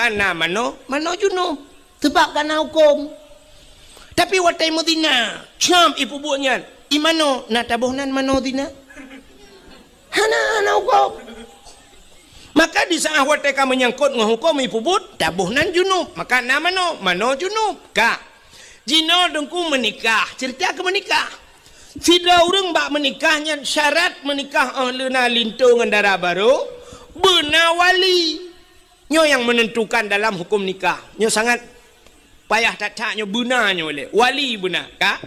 hana mano junub sebab kana hukum. Tapi watai Madinah cam ibu buatnya imano na tabuhnan mano dina hana hukum. Maka di saat watai ka menyangkut ngahukum ibu but tabuhnan junub maka na mano junub ka jino dengku menikah cerita ke menikah tidak orang bak menikahnya syarat menikah ahluna lintungan darah baru benar wali nyo yang menentukan dalam hukum nikah nyo sangat payah tak nyo benarnya oleh wali benar kah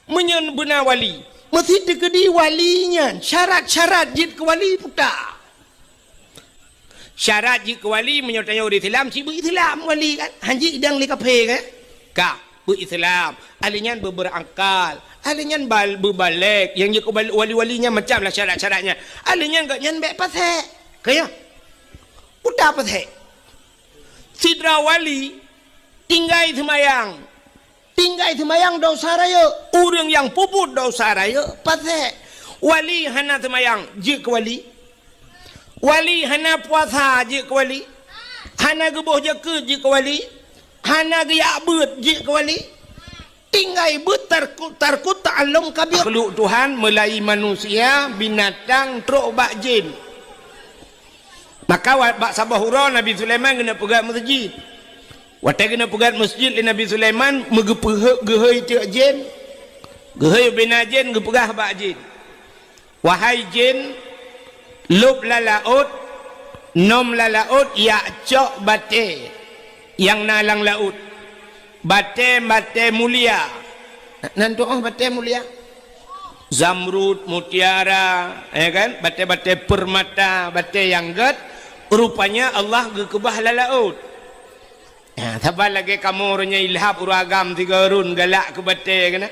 menyen benar wali mesti dikedi walinya syarat-syarat jid ke wali puta syarat jid ke wali menyertanya uri Islam si berislam wali kan hanji idang li kafe kan kah berislam alinyan berangkal alinyan berbalik yang jid wali-walinya macam lah syarat-syaratnya alinyan gak nyan bek pasek kaya udah pasek sidra wali tinggai semayang dosa raya orang yang puput dosa raya pasek wali hana semayang je ke wali hana puasa je ke wali hana gebuh jeka je ke wali hana geyak bet je ke wali tinggai bet tarkut ta'alum kabir makhluk Tuhan mulai manusia binatang truk bak jin. Maka bak sabahura Nabi Sulaiman kena pegat masjid. Watai kena pegat masjid li Nabi Sulaiman megehei cek jin. Gehei bina jin gepegah bak jin. Wahai jin, lub lalaut, nom lalaut ya cok bate yang nalang laut. Bate mulia. Nanti bate mulia. Zamrud, mutiara, kan? Bate permata, bate yang ged. Rupanya Allah gekebah lalaut. Ya, tabal lagi kamu orangnya ilhab uragam tiga run galak ke bate kena.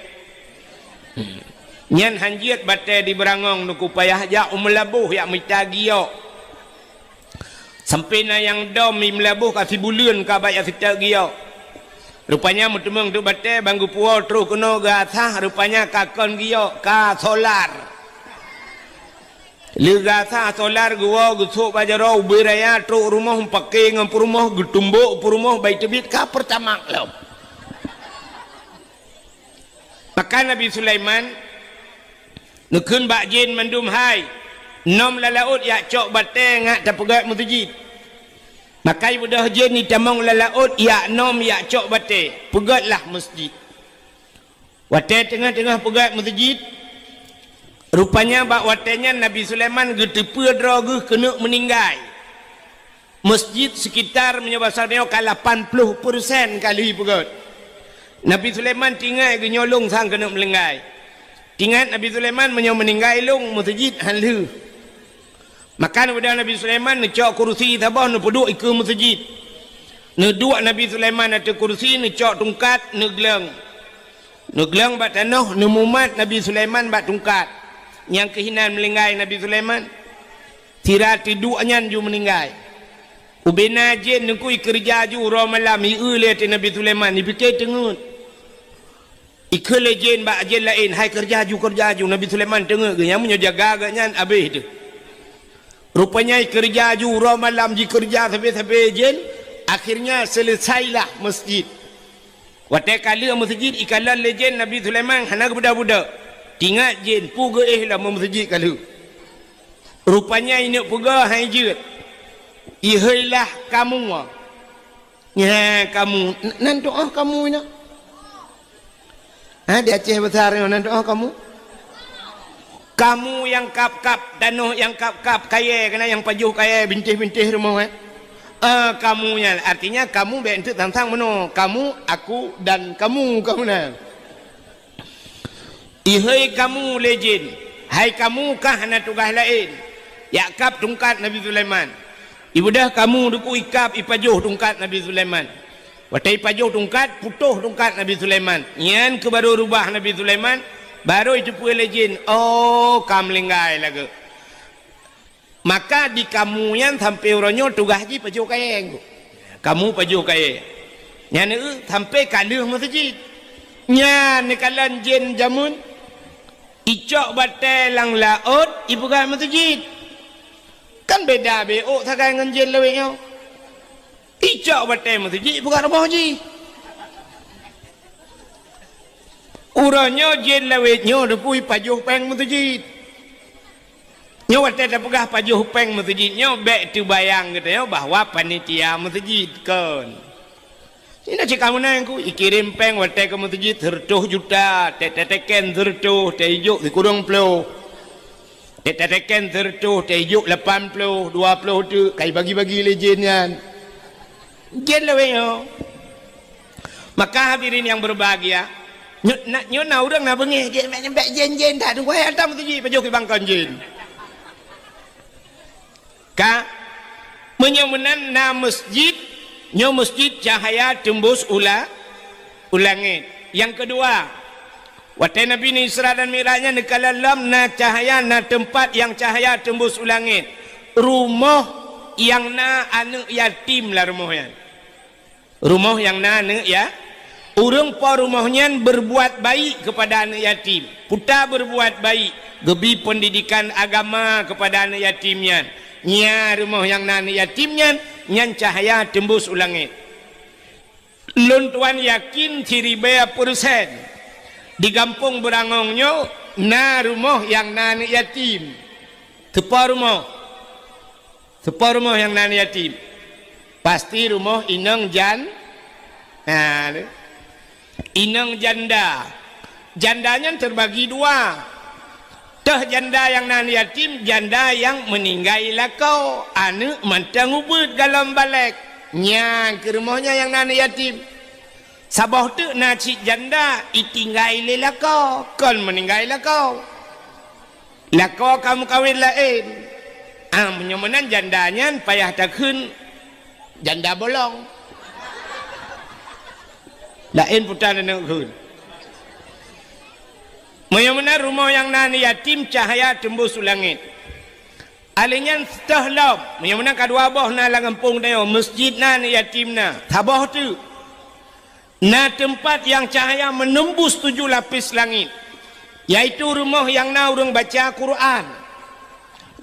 Nyan hanjiat bate di berangong nuku payah ja umlabuh ya mitagio. Sampai na yang dom melabuh kasih bulan ka bayar sita gio. Rupanya mutemeng tu bate banggu puau terus kena gasah rupanya kakon gio ka solar. Ligasa solar gua gusuk bajaro beraya truk rumah pakai ngam rumah getumbuk rumah baik tebit ka pertama lo. Maka Nabi Sulaiman nukun bak jin mandum hai nom lalaut ya cok bateng ngak tapegat mutujid. Maka ibu dah jin ni tamang lalaut ya nom ya cok bate pegatlah masjid. Wate tengah-tengah pegat mutujid. Rupanya bak watenya Nabi Sulaiman getepe droge kena meninggal. Masjid sekitar menyebasarnya ke 80% kali pegat. Nabi Sulaiman tinggal ke nyolong sang kena melenggai. Tinggal Nabi Sulaiman meninggal long masjid halu. Maka pada Nabi Sulaiman necok kursi tabah ne peduk ke masjid. Ne dua Nabi Sulaiman ada kursi necok tungkat negleng. Negleng bat tanah ne mumat Nabi Sulaiman bat tungkat. Yang kehinaan melinggai Nabi Sulaiman tirat tiduanya ju meninggal ubena jin nengkui kerja ju ro malam ieu le Nabi Sulaiman dipikir tengut ikele jin bak jin lain hai kerja ju Nabi Sulaiman tengok ke yang punya jaga agaknya habis tu rupanya kerja ju ro malam ji kerja sampai jin akhirnya selesailah masjid watai kali masjid ikalan legend Nabi Sulaiman hana budak-budak tinggal jin puga lah masjid kalau rupanya ini puga hai jin ihailah kamu ya kamu nan doa kamu ini di Aceh besar nan doa kamu yang kap-kap danuh yang kap-kap kaya kena yang pajuh kaya bintih-bintih rumah kamunya artinya kamu bentuk tantang meno kamu aku dan kamu nah. Ihai kamu legend, hai kamu kah hana tugas lain. Ya kap tungkat Nabi Sulaiman. Ibu dah kamu duku ikap ipajuh tungkat Nabi Sulaiman. Watai ipajuh tungkat putuh tungkat Nabi Sulaiman. Yan ke baru rubah Nabi Sulaiman, baru itu pun legend. Oh, kam lenggai lagi. Maka di kamu yang sampai orangnya tugas ji pajuh kaya. Kamu pajuh kaya. Yan sampai kaluh masjid. Yan kalan jin jamun. Icok batai lang laut ibu kan masjid kan beda beok sakai dengan jin leweknya icak batai masjid bukan rumah haji. Uranya jen lawetnya depui pajuh peng masjid. Nyo batai dah pegah pajuh peng masjidnya baik tu bayang katanya bahawa panitia masjid kan. Ini nak cakap mana aku ikirim peng batai ke masjid 100 juta, teken 100, tejuk dikurang puluh. Teken 100, tejuk 80, 20 tu kai bagi-bagi lejennya. Jen lawetnya. Maka hadirin yang berbahagia, nyo na orang na bengih jen tak tunggu hai atam tu ji pajuh ke bangkon jen. Ka menyemenan na masjid nyo masjid cahaya tembus ulangit. Yang kedua, watai Nabi ni Isra dan Mi'rajnya nekalalam na cahaya na tempat yang cahaya tembus ulangit. Rumah yang na anak yatim lah rumahnya. Rumah yang na anak ya. Urang pa rumahnya berbuat baik kepada anak yatim. Puta berbuat baik. Gebi pendidikan agama kepada anak yatimnya. Nya rumah yang na anak yatimnya. Nyan cahaya tembus ulangit. Lun tuan yakin ciri bea persen. Di kampung berangongnya. Na rumah yang na anak yatim. Tepa rumah. Tepa rumah yang na anak yatim. Pasti rumah inang jan. Inang janda. Jandanya terbagi dua. Tah janda yang nan yatim, janda yang meninggal lakau. Anak mantang ubud dalam balik. Nya ke rumahnya yang nan yatim. Sabah tu nak cik janda itinggal lakau. Kon meninggal lakau. Lakau kamu kawin lain. Menyemenan jandanya payah takun janda bolong. Lain putar dan kun. Menyemenan rumah yang nan yatim cahaya tembus langit. Alinyan setahlam. Menyemenan kadua boh na langampung dayo masjid nan yatim na. Tabah tu. Na tempat yang cahaya menembus 7 lapis langit. Yaitu rumah yang na urang baca Quran.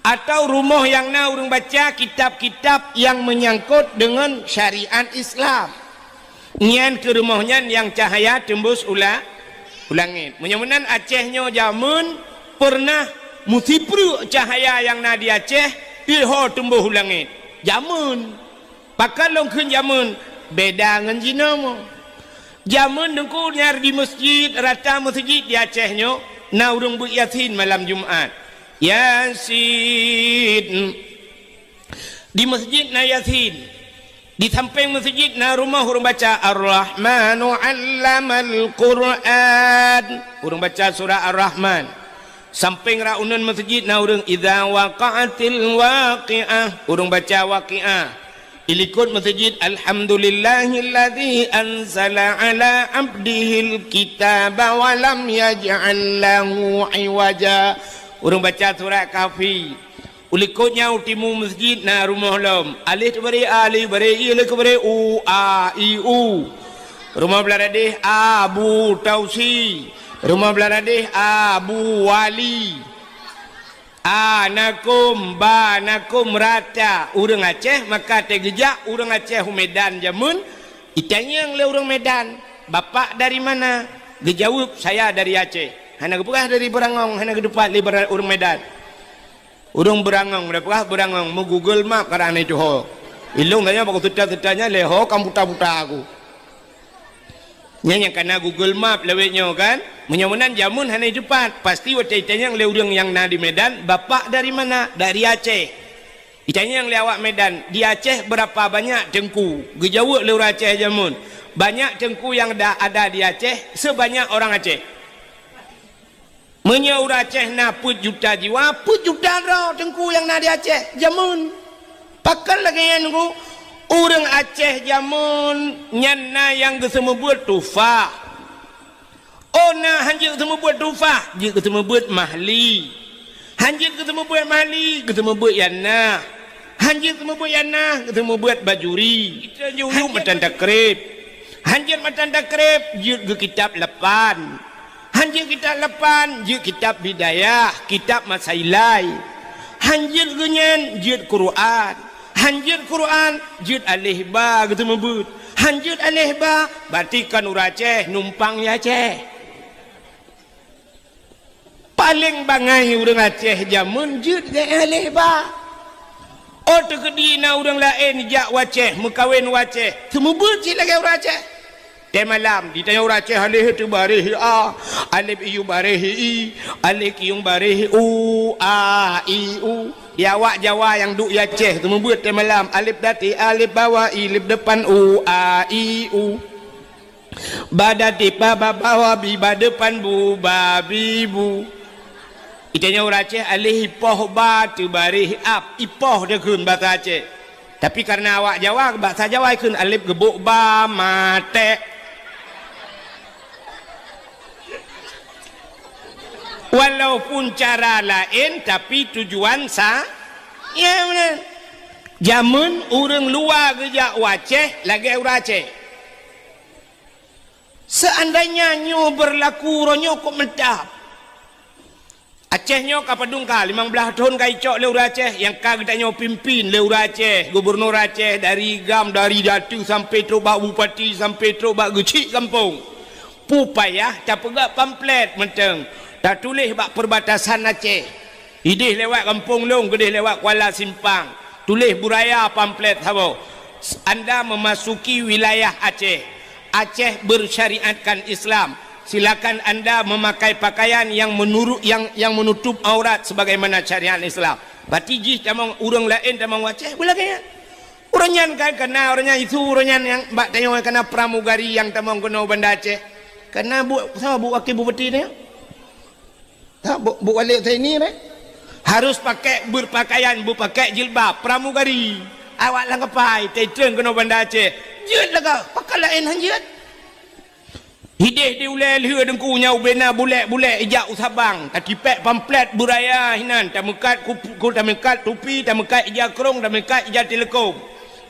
Atau rumah yang na urang baca kitab-kitab yang menyangkut dengan syariat Islam. Nyan ke rumahnya yang cahaya tembus ulangit. Menyemenan Acehnya jamun pernah musipru cahaya yang na di Aceh iho tembus ulangit. Jamun. Pakai longkeun jamun beda ngan jinamo. Jamun dengku nyar di masjid rata masjid di Acehnya na urang bu Yasin malam Jumat. Yasin. Di masjid na Yasin. Di samping masjid na rumah urang baca Ar-Rahmanu 'allamal Qur'an. Urang baca surah Ar-Rahman. Samping raunan masjid na urang idza waqa'atil waqi'ah. Urang baca Waqi'ah. Ilikut masjid alhamdulillahilladzi anzala 'ala 'abdihil kitaba wa lam yaj'al lahu 'iwaja. Urang baca surah Kahfi. Ulikutnya utimu masjid na rumah lom. Alih beri alih beri ilih beri u a i u. Rumah beladih Abu Tausi. Rumah beladih Abu Wali. Anakum banakum rata. Urang Aceh maka tegejak urang Aceh Medan jamun. Itanya yang le urang Medan. Bapak dari mana? Dia jawab saya dari Aceh. Hana kepegah dari Berangong, hana ke depan li urang Medan. Urang Berangong, berapa Berangong mau Google Map karena itu ho. Ilung tanya baku tuta-tutanya leho kamu buta-buta aku. Nyanya karena Google Map lewetnya kan. Menyemenan jamun hana cepat. Pasti watanya yang leurang yang na di Medan. Bapak dari mana? Dari Aceh. Itanya yang lewat Medan. Di Aceh berapa banyak tengku? Gejawuk leur Aceh jamun. Banyak tengku yang ada di Aceh sebanyak orang Aceh. Menyaur Aceh na put juta jiwa, put juta roh tengku yang na di Aceh jamun. Pakal lagi yang nunggu orang Aceh jamun nyana yang kesemu buat tufah. Oh na hanjir kesemu buat tufah, dia kesemu buat mahli. Hanjir kesemu buat mahli, kesemu buat yana. Hanjir kesemu buat yana, kesemu buat bajuri. Kita jauh matan takrib. Hanjir matan takrib, dia ke kitab lapan. Hanjir kitab lapan, jid kitab bidayah, kitab masailai. Hanjir genyen, jid Quran. hanjut Quran jut alih ba gitu membut hanjut alih ba berarti kan uraceh numpang ya Aceh paling bangai urang Aceh jamun jut alih ba oh tegedina urang lain jak waceh mekawin waceh semubut cik lagi urang Aceh teh malam ditanya urang Aceh alih tu barih a alif iu barih i alif iung barih u a i u ya awak Jawa yang duk ya Aceh tu membuat teh malam alif dati alif bawah alif depan u a i u badati pa bawah bi ba depan bu ba bi bu itanya urang Aceh alih ipoh ba tu barih ap ipoh dia keun bahasa Aceh tapi karena awak Jawa bahasa Jawa keun alif gebuk ba mate walaupun cara lain tapi tujuan ya benar jamun orang luar kerja waceh lagi urang Aceh seandainya nyo berlaku ronyo kok mentap Aceh nyo kapadung ka 15 tahun kai cok le urang Aceh yang ka kita nyo pimpin le urang Aceh gubernur Aceh dari Gam dari Datu sampai terobak bupati sampai terobak gecik kampung pupayah tak pegak pamflet menteng tak tulis bak perbatasan Aceh idih lewat Kampung Long gedih lewat Kuala Simpang tulis buraya pamflet habo anda memasuki wilayah Aceh Aceh bersyariatkan Islam silakan anda memakai pakaian yang menurut yang menutup aurat sebagaimana syariat Islam berarti jih tamang urang lain tamang Aceh boleh kaya uranyan kan kena uranyan itu uranyan yang bak tanya kena pramugari yang tamang kena Banda Aceh kena buat sama bu wakil bupati ni tak bu wali saya ni harus pakai berpakaian pakai jilbab pramugari awak lang kepai teteng kena Banda Aceh jut laga pakai lain hanjut hidih diulai liha dengkunya ubena bulek ijak usabang tak kipek pamflet buraya hinan tak mekat kupu tak mekat tupi tak mekat ijak kerong tak mekat ijak telekom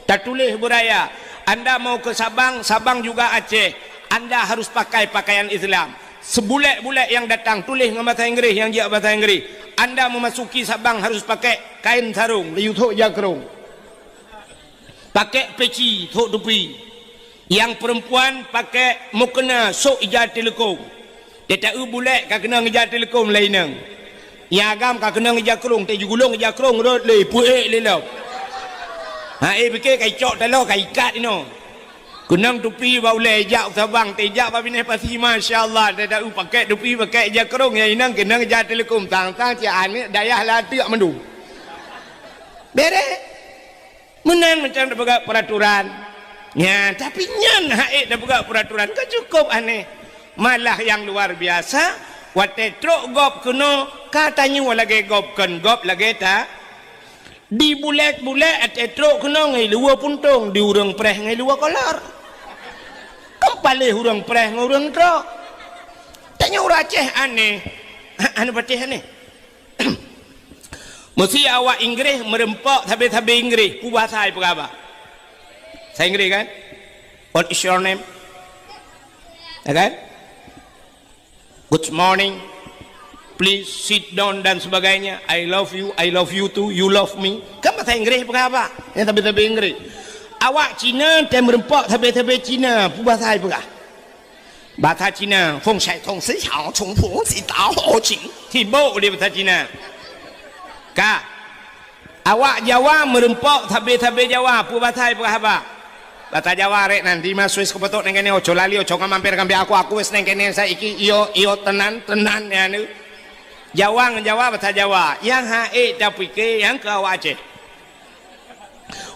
tak tulis buraya anda mau ke Sabang juga Aceh anda harus pakai pakaian Islam sebulek-bulek yang datang tulis dengan bahasa Inggeris yang dia bahasa Inggeris anda memasuki Sabang harus pakai kain sarung liu thok jakrong pakai peci thok tupi yang perempuan pakai mukena sok ijat telekom dia tak bulek kau kena ngejat telekom lain nang yang agam kau kena ngejat kerong tak jugulung ngejat kerong rot le puek le lau ha fikir kai cok talo kai ikat ino kunang tupi bau lejak Sabang tejak babine pasti masya-Allah dia dah pakai tupi pakai ijak kerong ya inang kena ngejat telekom tang-tang cian ni dayah latiak mendu bere menan macam dah pegang peraturan ya tapi nyan haik dah pegang peraturan kan cukup aneh malah yang luar biasa wate trok gop kuno katanya lagi gop kan gop lagi tak di bulek-bulek ate trok kuno ngai luar puntung di urang preh ngai luar kolor kempalih urang preh ngai urang trok tanya urang Aceh aneh anu patih aneh mesti awak Inggeris merempok habis-habis Inggeris ku bahasa apa khabar saya Inggeris kan what is your name ya kan good morning please sit down dan sebagainya I love you too you love me kan bahasa Inggeris apa khabar yang habis-habis Inggeris awak Cina dan merempok habis-habis Cina ku bahasa apa kah bahasa Cina feng shai tong si xiao chong pu si dao ho qing tibo dia bahasa Cina kah awak Jawa merempok habis-habis Jawa pu bahasa apa khabar bahasa Jawa rek nanti masuk ke betok neng kene ojo lali ojo mampir kambi aku wis neng kene saiki iyo tenan ya nu Jawa ngejawa bahasa Jawa yang hae dah fikir yang ke awak Aceh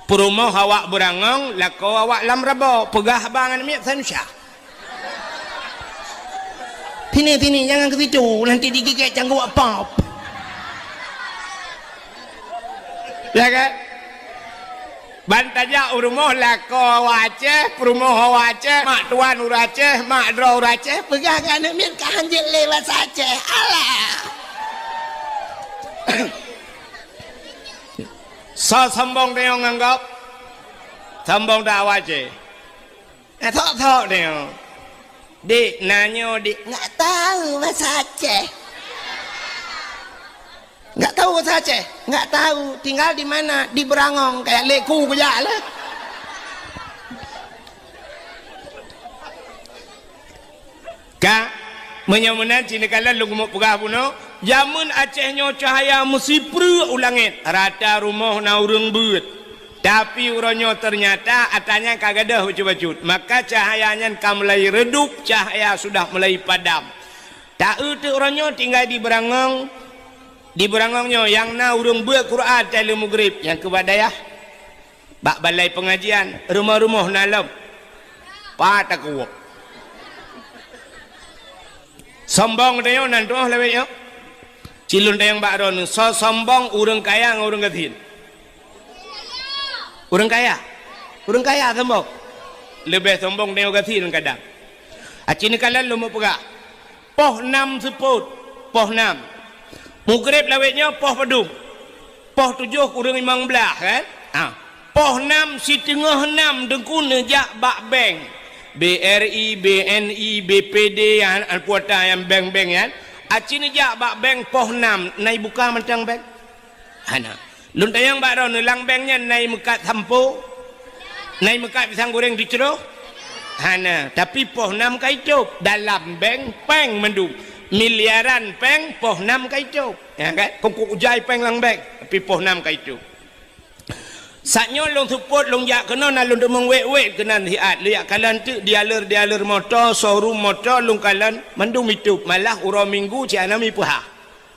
perumoh awak berangong lako awak lam rabo pegah bangan miak sanusya tini jangan ke situ nanti digigit canggung pop ya kan bantaja urumoh lako awak Aceh perumoh awak Aceh mak tuan urang Aceh mak dro urang Aceh pegah kan miak kahanjil lewat Aceh alah so sombong dia nganggap sombong dah awak Aceh thok dia dik nanyo dik nggak tahu bahasa Aceh Enggak tahu bahasa Aceh? Enggak tahu. Tinggal di mana? Di Berangong, kayak leku aja lah. Kak, menyamunan cina kala lu gemuk pegah puno, jamun Acehnya cahaya mesti per ulangit, rata rumah na urang beut. Tapi uronyo ternyata atanya kagak dah bacut-bacut. Maka cahayanya kan mulai redup, cahaya sudah mulai padam. Tak itu uronyo tinggal di Berangong. Di Berangongnya yang na urang beut Quran tali maghrib, yang kebadayah. Bak balai pengajian, rumah-rumah nalam. Patakuak. Sombong tayo nanto lewetnya cilun tayong bakron so sombong urang kaya ng urang gatin urang kaya sombong lebih sombong tayo gatin kadang at sinikalan lumupga poh 6 seput poh 6 mugrib lewetnya poh padung poh 7 urang 15 kan poh 6 si tengah 6 dengkun nejak bak beng BRI, BNI, BPD yang puata yang bank-bank kan. Aci ni jak bak bank poh 6 nai buka macam bank. Hana. Lun tayang bak ron lang banknya nai mekat sampo. Nai mekat pisang goreng diceroh. Hana, tapi poh 6 kaicup dalam bank peng mendung. Miliaran peng poh 6 kaicup. Ya kan? Kok ujai peng lang bank tapi poh 6 kaicup. Saknya long support long jak kena na long demong wek kena hiat liak kalan tu dialer motor showroom motor long kalan mandung itu malah uro minggu ciana mi puha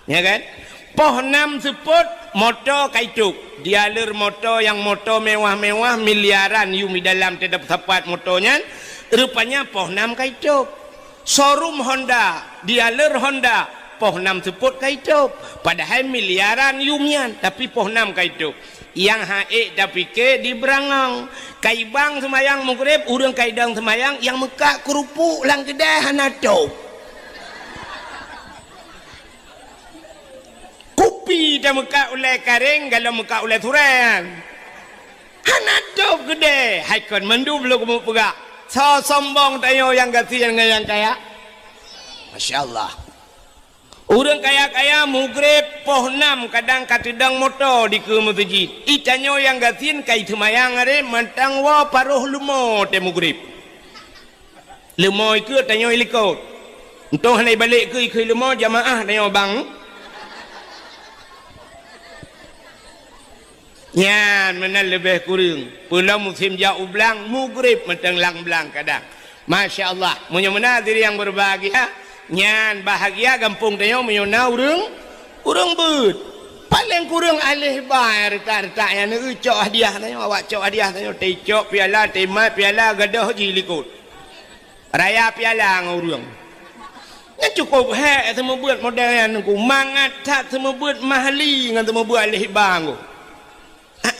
ya kan poh 6 support motor kaituk dialer motor yang motor mewah-mewah miliaran yu mi dalam tidak tepat motornya rupanya poh 6 kaituk showroom Honda dialer Honda poh 6 support kaituk padahal miliaran yumian tapi poh 6 kaituk yang haik tapi ke di Berangong kaibang semayang maghrib urang kaidang semayang yang mekak kerupuk lang kedai hanato kopi dah mekak ulai karing kalau mekak ulai turan hanato kedai haikon mandu belum kamu pegak so sombong tayo yang kasihan dengan yang kaya Masya Allah. Orang kaya-kaya mugrib poh 6 kadang katidang motor di ke masjid. Itanyo yang gatin kai semayang are mantang wa paruh lumo te mugrib. Lumo iku tanyo ilikot. Entong hanai balik ke ikut lumo jamaah tanyo bang. Nyan mana lebih kurang. Pulau musim jauh belang mugrib mantang lang belang kadang. Masya Allah. Munya-munya diri yang berbahagia. Nyan bahagia gampung tayo menyona urang beut paling kurang alih bayar retak yang ni cok hadiah tayo awak cok hadiah tayo teh cok piala tema piala gadah jilikut raya piala ngurang yang cukup hek semua buat model yang ku mangat tak semua buat mahli ngan semua buat alih bang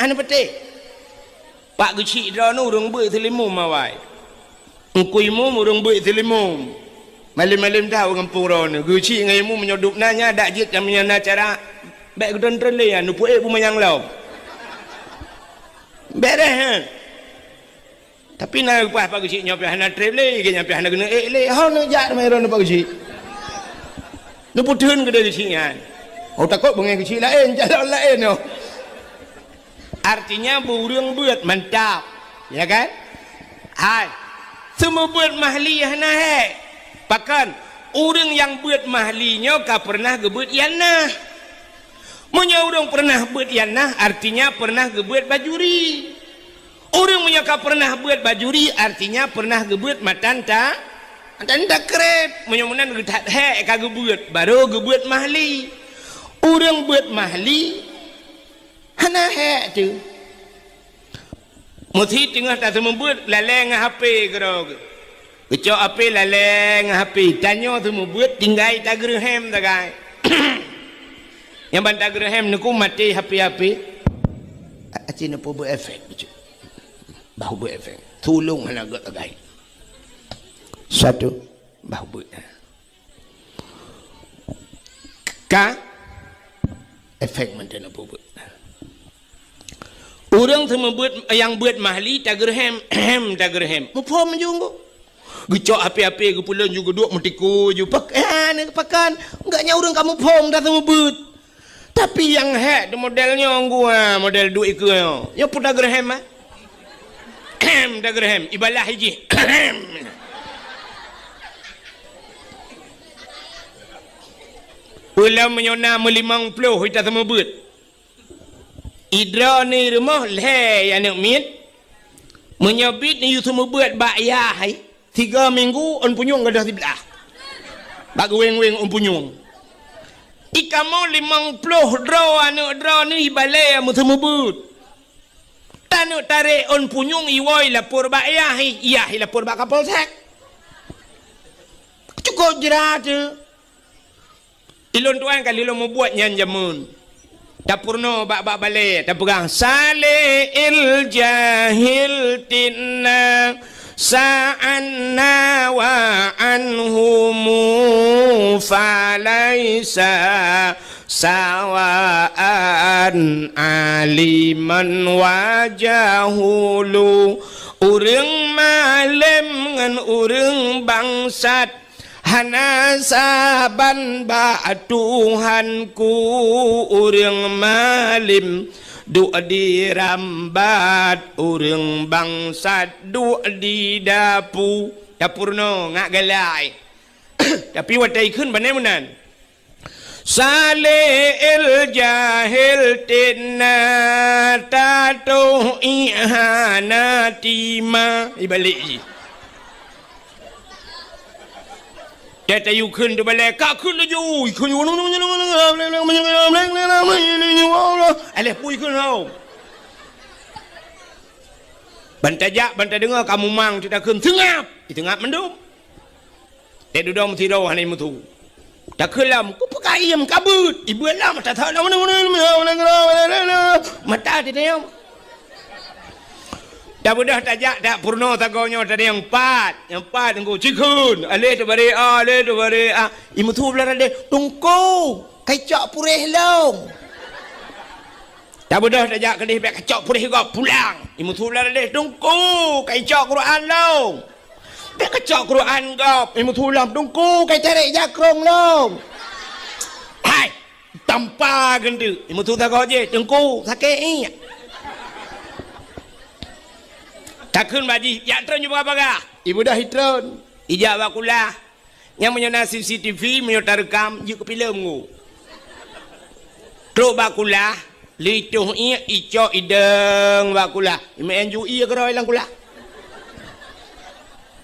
anu pete pak gecik dah nu urang beut selimum awai engkui mu urang beut selimum malam-malam tahu kampung ron guci ngaimu menyodup nanya dak jit yang menyana cara baik gedon trele ya nupu pun mayang lau beres tapi nak pas pak guci nyopi hana trele ke nyopi hana kena le ha no jak mai ron pak guci nupu teun gede gucingan oh takut bengai guci lain jalan lain no artinya burung buat mantap ya kan hai semua buat mahli hana hek bahkan orang yang buat mahlinya kah pernah gebut yanah munya orang pernah buat yanah artinya pernah gebut bajuri orang munya kah pernah buat bajuri artinya pernah gebut matanta krep munya munan getat hek kah gebut baru gebut mahli orang buat mahli hana hek tu mesti tengah tak sembuat laleng HP gerog kecok apa laleng HP tanya semua buat tinggal tak gerhem tak gai yang bantah gerhem nak mati HP aci nak buat efek bahu buat efek tolong anak tak gai satu bahu buat ka efek macam nak buat orang semua buat yang buat mahli tak gerhem tak gerhem mupom junggu gecok api-api ke pulau juga duk mentiku je pakan enggaknya orang kamu pom dah semua but Tapi yang hak modelnya gua model duit ke yo pun dah gerhem ah. Dah gerhem ibalah hiji. Ulam menyona melimang puluh kita sama but. Idra ni rumah leh yang nak mit. Menyabit ni you semua buat bayar hai. 3 minggu on punyung gadah sebelah. Bak weng-weng on punyung. Ikamu 50 draw anak draw ni balai amu semua but. Tanuk tarik on punyung iwoi lapor bayar hai. Iya hi lapor bak kapal sek. Cukup jerat je. Ilon tuan kali lo mau buat nyan jamun. Dapurno bak balai tak pegang salih il jahil tinna sa'anna wa anhumu falaisa sawa'an aliman wa jahulu urang malam ngan urang bangsat hana saban ba Tuhanku urang malim du dirambat urang bangsat du di dapurno ngak galai. Tapi watai khun banai munan salil jahil tinna tatu ihanatima ibalik dia tayu khun tu balai kak khun tu ju khun ju aleh pui khun hau bantajak bantai dengar kamu mang tidak khun tengap ditengap mendum dia duduk tidur hanai mutu tak kelam ku pakai ayam kabut ibu lah mata tak mata dia dah budah tajak dak purno tagonya tadi yang empat engko cikun ale tu bare imu tu belar ade tungku kacak purih long dah budah tajak kedih bek kacak purih gop pulang imu tu belar ade tungku kacak Quran long bek kacak Quran gop imu tu lam tungku kai tarik jakrong long hai tampa gendu imu tu tagoje tungku sakei takun baji ya tron juga baga ibu dah hitron ijak bakulah yang menyona CCTV menyota rekam ju kepilam ngu truk bakulah lituh ia ico ideng bakulah imen ju ia keroi lang kulah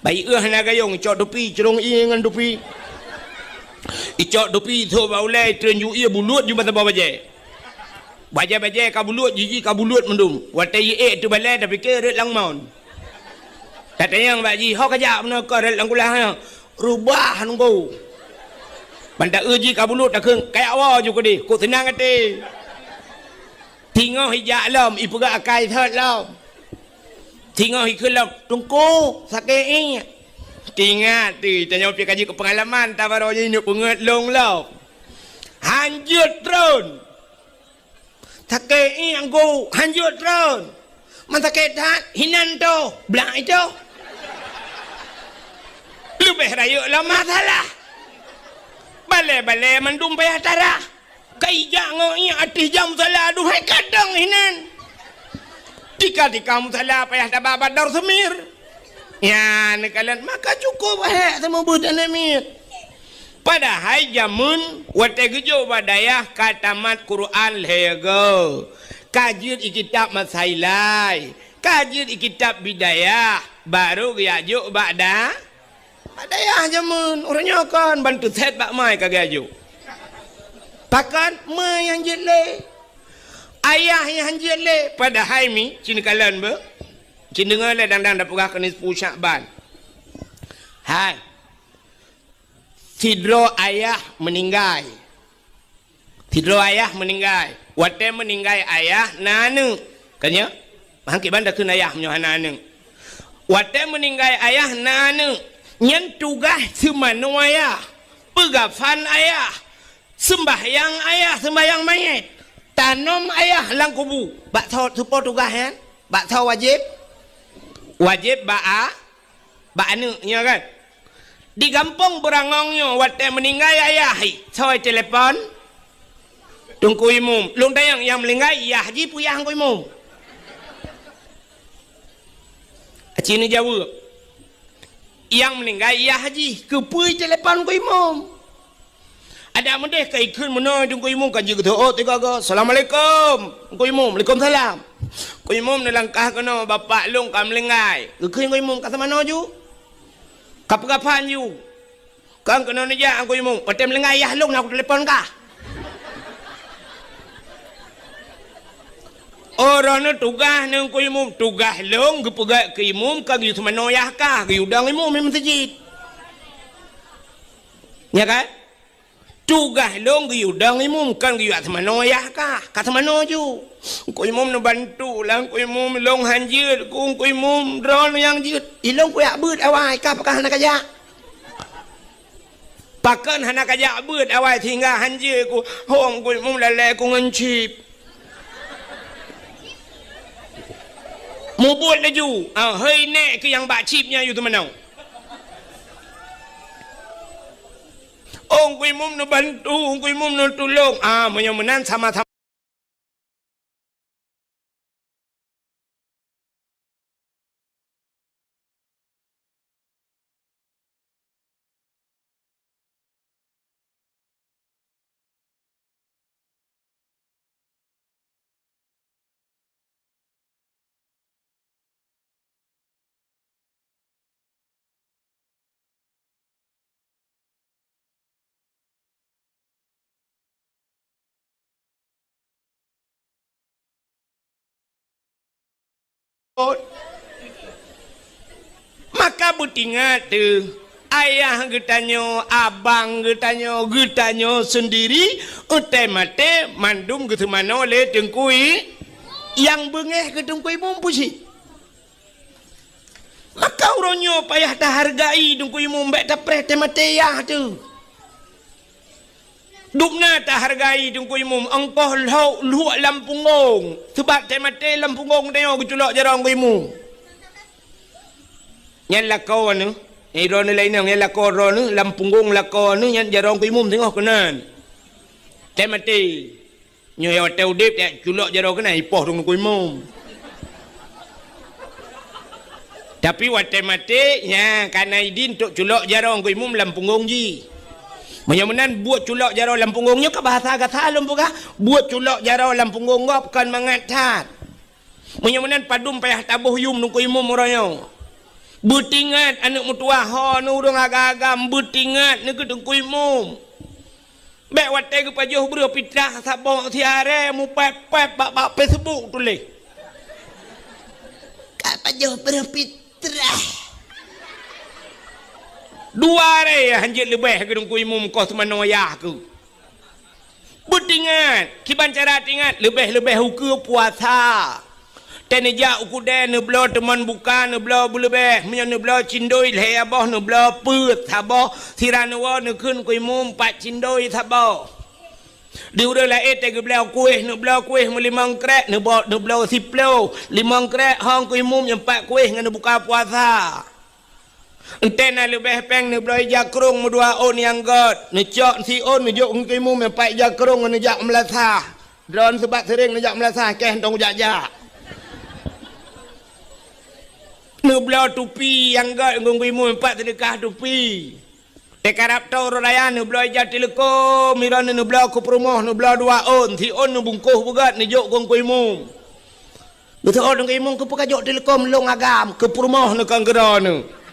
bai na gayong ico dopi cerong ia ngan dopi ico dopi tho baulai tren ju ia bulut ju mata baje baje ka bulut jiji ka bulut mendum watai tu balai dah fikir red lang maun kata yang baji hok kajak benar kau dalam kulah rubah nunggu banda uji kabulut dah keng kayak awak juga di kau tenang hati tinggal hijak lam ibu gak akai thot lam tinggal hikul lam tungku sakit ini tinggal tu tanya pergi kaji ke pengalaman tak baru je nyuk penget long lam hanjut tron sakit ini anggu hanjut tron manta ketat hinan tu belang itu lebih raya lama salah balai mendum payah tarah kaijak ngoi ati jam salah duhai kadang hinan tika musalah payah dapat dar semir ya nekalan maka cukup sama budak namit padahal jamun wate gejo badayah katamat Quran lego kajir kitab masailai kajir kitab bidayah baru gajuk ba'da badayah jamun orangnya kan bantu set bak mai kagak gajuk pakan mai yang jele ayah yang jele padahal mi cin kalan be cin dengar le dandang dak pegah kenis Syakban hai tidro ayah meninggal wate meninggal ayah nanu kanya hangki banda kun ayah menyo nanu wate meninggal ayah nanu nyen tugas semanu ayah pegafan ayah sembahyang mayit tanam ayah lang kubu bak thau supo tugas kan bak thau wajib ba'a anu nya kan di kampung berangongnya wate meninggal ayah thau telepon tungku imum long dayang yang melinggai ya haji puyah ku imum cini jawab yang meninggal ya haji kepui telepon ku imum ada mendeh kai kun menoi tungku imum kan juga oh tiga go assalamualaikum ku imum waalaikumsalam ku imum nelangkah kono bapak long kam melinggai kun ku imum kata mana ju kapan ju kan kono ni ja ku imum patem melinggai ya long nak telepon kah orang ni tugas ni ku imum tugas long gepegak ke imum kan yu semanoyah kah yu dang imum di masjid ya kan tugas long yu dang imum kan yu semanoyah kah kata mano ju ku imum nak bantu lang ku imum long hanjir ku imum ron yang jit ilong ku yak beut awai kah pakah nak aja pakan hanak aja beut awai tinggal hanjir ku hong ku imum lale ku ngencip mau buat laju hei nek ke yang bak chipnya you tu mana ku imum nak bantu ku imum nak tolong menyan sama-sama maka butingat tu ayah getanyo abang getanyo sendiri utai mate mandum gitu mana oleh tengkui yang bengeh ke tengkui mumpusi maka uronyo payah tak hargai tengkui mumbek tak preh temate ya tu dukna tak hargai tungku imum engkau luak lampungong sebab temate lampungong tengok keculok jarang ku imum nyan lakau anu ron lain nyan lakau ron lampungong lakau anu nyan jarang ku imum tengok kenan temate nyoy hotel dip tak culok jarang kena ipoh tungku imum tapi wat temate nya kana idin tok culok jarang ku imum lampungong ji menyamanan buat culak jarau dalam punggungnya ke bahasa kata lum buka buat culak jarau dalam punggung ngop kan mengatat menyamanan padum payah tabuh yum nungku imum orangnya betingat anak mutua ho nu urang agak-agam betingat nu kedengku imum bek watai ke pajuh bro pitrah sabong tiare mu pep-pep bak Facebook tulis ka pajuh bro pitrah dua re hanjit lebih ke dengku imum kau semanoyah ku betingat kiban cara tingat lebih hukum puasa teneja ukude ne blo teman bukan ne blo lebih menyan ne blo cindoi le abah ne blo put sabah siranawa ne kun ku imum pat cindoi sabah diure la ete ke blo kuih ne blo kuih melimang krek ne blo siplo limang krek hang ku imum yang pat kuih ngan buka puasa entena lebih peng ni belai jakrung medua on yang god ni cok si on ni jok ngki mu mempai jakrung ni jak melasah drone sebab sering ni jak melasah keh tong jak ni belau tupi yang god ngki mu mempai sedekah tupi tekarap tau raya ni belai jak telekom miran ni belau ku perumoh ni belau dua on si on ni bungkuh bugat ni jok ngki mu betul on ngki mu ku pakajok telekom long agam ke perumoh ni kanggera ni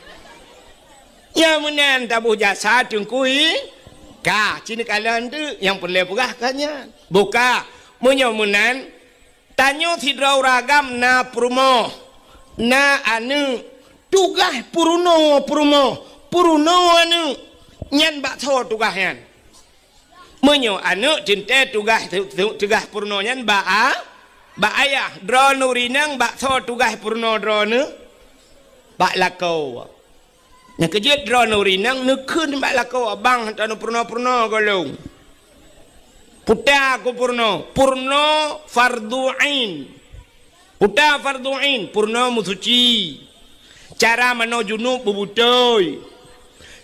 ya menan tabuh jasa tungkui ka cini kalian tu yang perlu pegahkannya buka menyomunan tanyo sidrau ragam na prumo na anu tugas puruno anu nyan bak tho tugas yan menyo anu cinte tugas puruno nyan ba ayah drone rinang bak tho tugas puruno drone bak lakau yang kejut drone rinang nekun mbak lakau abang tanu purno golong puta aku purno fardu ain puta fardu ain purno musuci cara mano junub bubutoi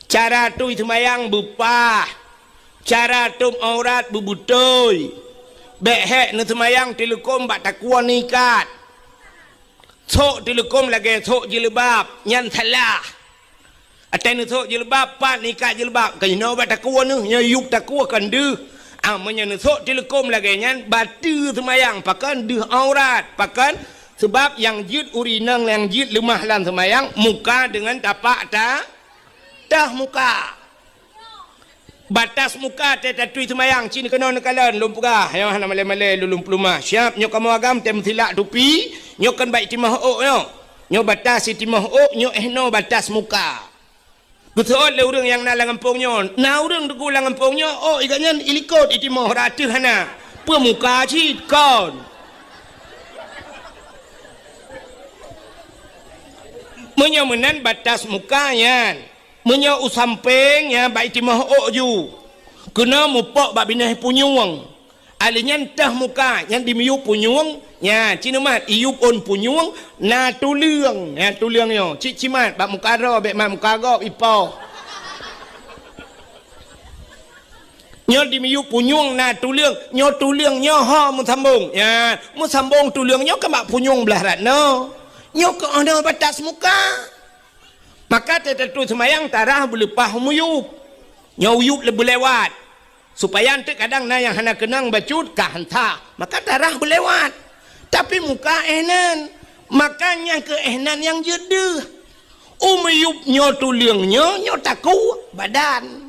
cara tu semayang bupah cara tum aurat bubutoi Behek nu semayang telekom bak takwa nikat. Sok telekom lagi sok jilbab nyan salah. Atai nu sok jilbab pat nikat jilbab kan no bak takwa nu nya yuk takwa kan deuh. Amanya nu sok telekom lagi nyan batu semayang pakan deuh aurat pakan sebab yang jid urinang yang jid lemah lan semayang muka dengan tapak dah muka. Batas muka tetui semayang cini kena nekalan lumpurah yang hana malai-malai lulum plumah siap nyok kamu agam tem silak tupi nyok kan baik timah ok nyok batas timah ok nyok no batas muka betul le urang yang nalang kampungnya na urang deku lang kampungnya oh iganya ilikot itimah ratu hana pemuka cit kon menyamenan batas mukanya menya usampeng ya baik timah ok ju kena mupok bak binah punyuang alinya entah muka yang dimiu punyuang ya cina mat iup on punyuang na tuliang ya tuliangnya cik cimat bak muka ro bak mat muka go ipo nyo dimiu punyuang na tuliang nyo ha mu sambung ya mu sambung tuliang nyo kan bak punyuang belah rat no nyo ko ada batas muka. Maka tertentu semayang tarah berlepah muyup nyuyup lebih lewat supaya nanti kadang na yang hana kenang bacut kah hanta maka tarah berlewat tapi muka ehnan makanya ke ehnan yang jedeh umuyup nyo tuliang nyo taku badan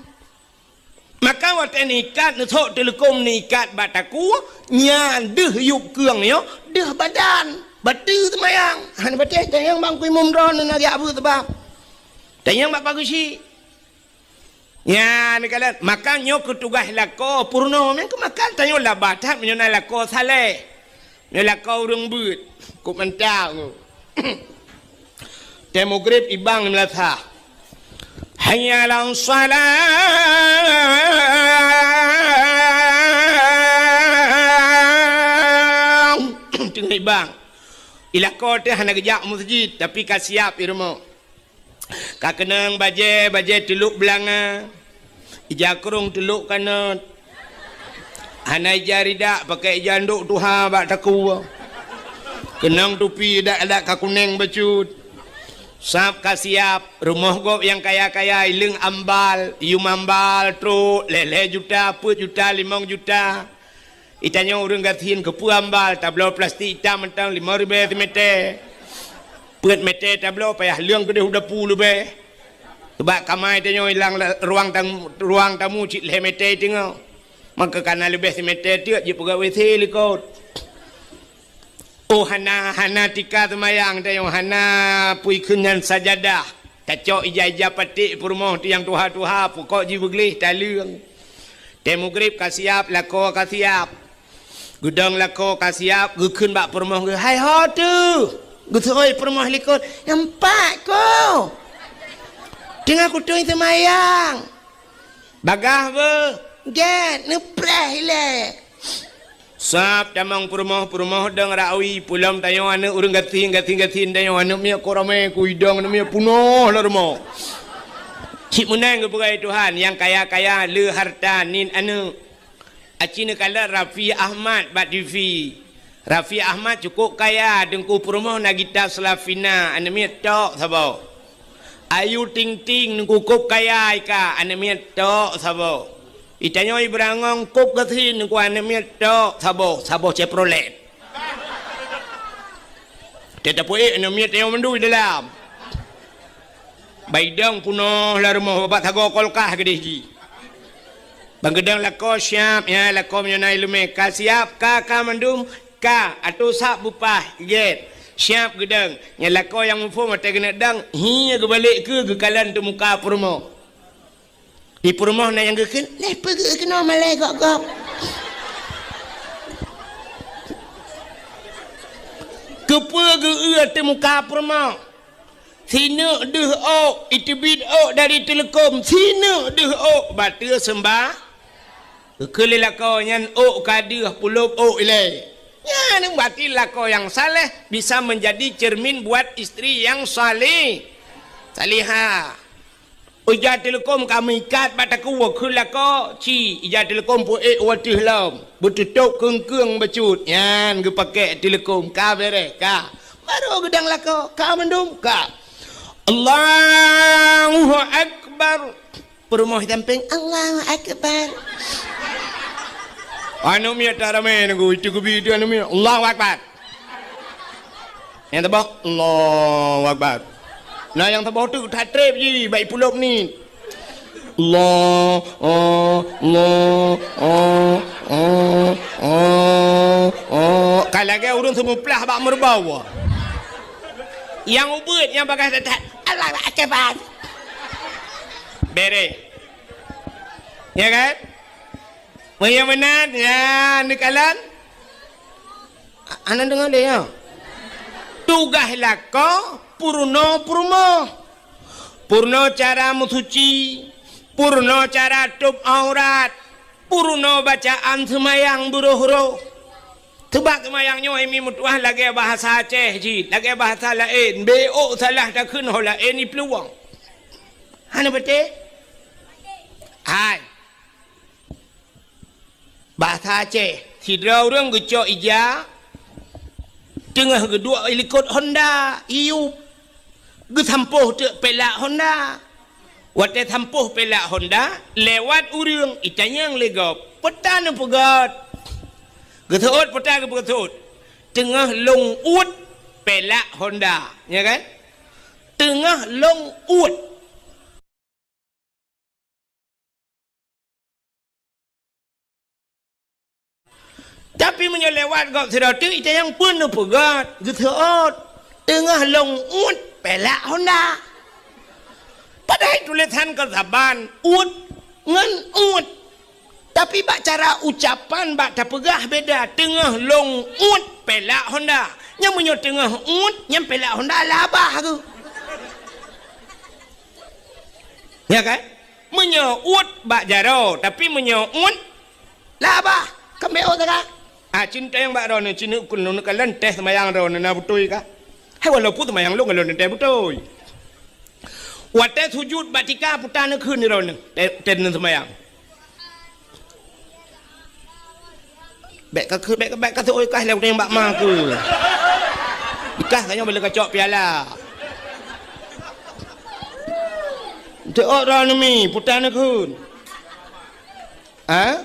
maka waktu nikat nutok telekom nikat bataku nyan deh yup keung nyo deh badan batu semayang hana bateh yang bang kui mumron na ya abu sebab tanya mak bagus sih. Ya, ni kalian makan nyo ketugah lako purno men makan tanya lah batat menyona lako saleh. Nyo lako urang but. Ku mentang. Temu grip ibang melatha. Hayya lan salat. Tengah ibang. Ilako teh hana gejak masjid tapi kasiap irmo. Kak kenang baje teluk belanga ija kerung teluk kanat hana ija ridak pakai ija nduk tuha bak taku kenang tupi dak kakuneng bacut sap kasiap rumah gop yang kaya-kaya ileng ambal ium ambal tro lele juta 4 juta 5 juta itanya urang gatin ke pu ambal tablo plastik hitam mentang 5,000 meter Pet mete tablo payah liang kedeh udah puluh be. Sebab kamai tanya hilang ruang tamu cik leh mete tengok. Maka karena lebih si mete tiap je pegawai selikot. Oh hana tika semayang tanya hana pui kenyan sajadah. Kacok ija patik purmoh tiang tuha pokok ji beglih talung. Temu grip kasiap lako kasiap. Gudang lako kasiap gukun bak purmoh ge hai ho tu. Gutoi permah likut empat ko. Tengah kutui semayang. Bagah be. Get nepreh le. Sap tamang permah deng rawi pulam tayo ane urang gatin tayo ane mia korame kuidang ane mia punoh la remo. Cik menang kepada Tuhan yang kaya-kaya le harta nin ane. Acina kala Rafi Ahmad bat TV. Rafi Ahmad cukup kaya dengku perumah nagita Slavina anemia tok sabo. Ayu Ting Ting dengku kup kaya ika anemia tok sabo. Itanya Ibrangong kup gatin dengku anemia tok sabo Chevrolet. Tetapi anemia tayo mandui dalam. Baidang punoh la rumah babat hago kolkah gedeji. Bangedang lako siap ya lako menyonai lume ka siap ka mandum ka atau sak bupah get siap gedang nyalako yang mufo mata kena dang hiya ke balik ke kalan tu muka purmo di purmo na yang geken leh pergi kena malai gok kepe ge te muka purmo sina deh ok itibid ok dari telekom sina deh ok batu sembah kelilako nyan ok kadir pulup ok ilai. Ya, ini berarti lako yang saleh bisa menjadi cermin buat istri yang saleh. Salihah. Ujar telekom kami ikat bataku wakil lako ci ijat telekom pu watih lam betutuk keng bacut yan ge pakai telekom ka bere ka baru gedang lako ka mendum ka Allahu akbar perumoh tamping Allahu akbar anu mi tarame nggo itu ku video anu mi Allahu akbar yang tabak Allahu akbar nah yang tabak tu tatrep je baik pulop ni Allah kalau lagi urun semua pelah bak merbau yang ubud yang bagai tetat Allahu akbar bere ya kan yang benar ya nikalan anak dengar dia ya tugas lako purno cara musuci purno cara tup aurat purno bacaan semayang buruh-buruh tebak semayang nyo imi mutuah lagi bahasa Aceh ji lagi bahasa lain bo salah tak kena lain ni peluang hana betul hai bahasa Aceh sidra orang gecok ija tengah kedua ikut Honda iup ge sampuh te pelak Honda wate sampuh pelak Honda lewat urang itanyang legop petan pegat getot petan getot tengah long ut pelak Honda ya kan tengah long ut tapi menyelewat gak sedatu itu yang pun pegat getot tengah long ut pelak Honda padahal tulisan kesaban ut ngan ut tapi bak cara ucapan bak tak pegah beda tengah long ut pelak Honda yang menyo tengah ut yang pelak Honda labah ke ya kan menyo ut bak jaro tapi menyo ut labah kembeo tak cinta yang bak ron cinta kun nun kalan teh semayang ron na butoi ka hai walaupun semayang lu ngalon teh butoi wate sujud batika putana khun ni ron ten semayang bek ka tu oi kah lew teng bak ma ke ikah kanya boleh kacok piala te ron mi putana khun ha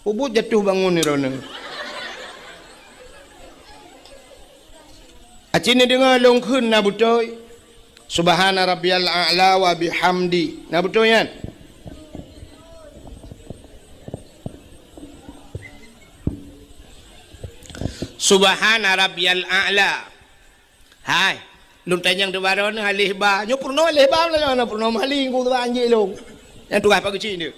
ubud jatuh bangun ni ron acini dengar long khun na butoi subhana rabbiyal a'la wa bihamdi na butoi kan subhana rabbiyal a'la hai lun tanyang de baron alih ba nyo purno alih ba la na purno maling ku ba anji long yang tugas pagi cini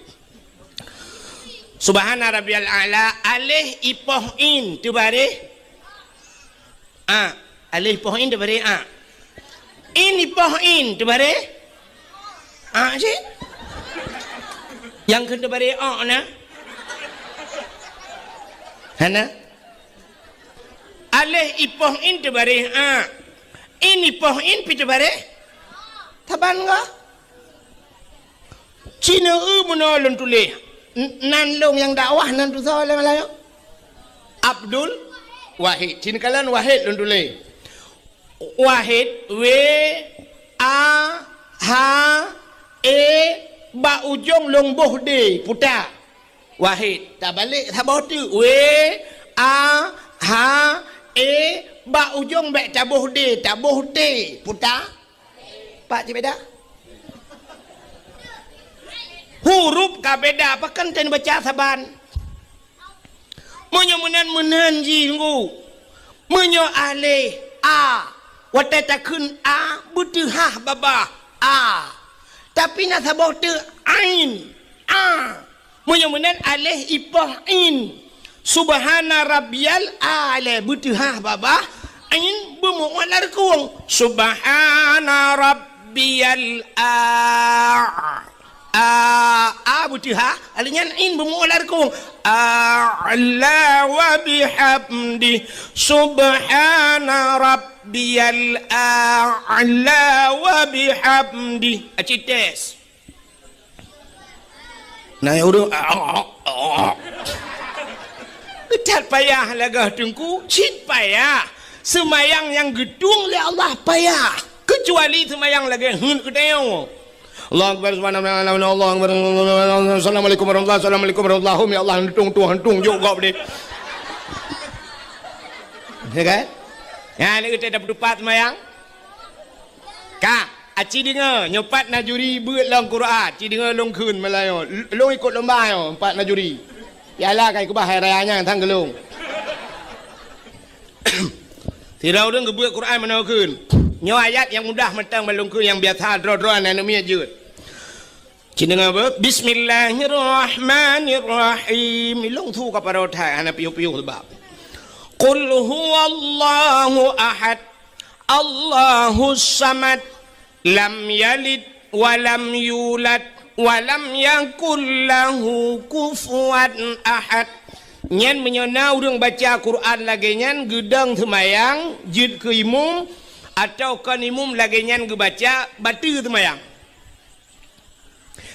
subhana rabbiyal a'la alih ipoh in tu bare alih poh in tu bare ini poh in tu bare je yang kena bare na hana alih ipoh in tu bare ini poh in pi tu bare taban ga Cina menolong tulis nan long yang dakwah nan tu so lain Abdul Wahid Cina kalan Wahid lon tulis Wahid W A H E ba ujung long boh de puta Wahid tak balik tak boh tu W A H E ba ujung bek tabuh de tabuh te puta pak je beda huruf ka beda apa kan ten baca saban menyo menan ji nggu menyo alih a wate takun a butuh ha baba a tapi nak saboh tu ain a menyo menan alih ipoh in subhana rabbiyal a'la butuh ha baba ain bumu walar kuang subhana rabbiyal butiha alinyan in bumular kung a'la wa bihamdi subhana rabbiyal a'la wa bihamdi acites nah urang ketat payah lagah tengku cit payah semayang yang gedung oleh Allah payah kecuali semayang lagi hun kedeo Allah Akbar subhanallahi Allah Akbar assalamualaikum warahmatullahi assalamualaikum warahmatullahi ya Allah hentung juga boleh ya kan ya ni kita dapat dupat semayang kak aci dengar nyopat najuri beut long Quran aci dengar long kun Melayu long ikut lomba yo empat najuri yalah kai kubah hari rayanya tang gelung tirau deng gebeut Quran mana kun nyo ayat yang mudah mentang melungku yang biasa dro-droan anu mia jeut cina apa bismillahirrahmanirrahim ilung thu ka parotha ana piu-piu sebab qul huwallahu ahad allahus samad lam yalid wa lam yulad wa lam yakul lahu kufuwan ahad nyen menyona urang baca Quran lagi nyen gedang semayang jid ke imum atau kan imum lagi nyan gebaca batu semayang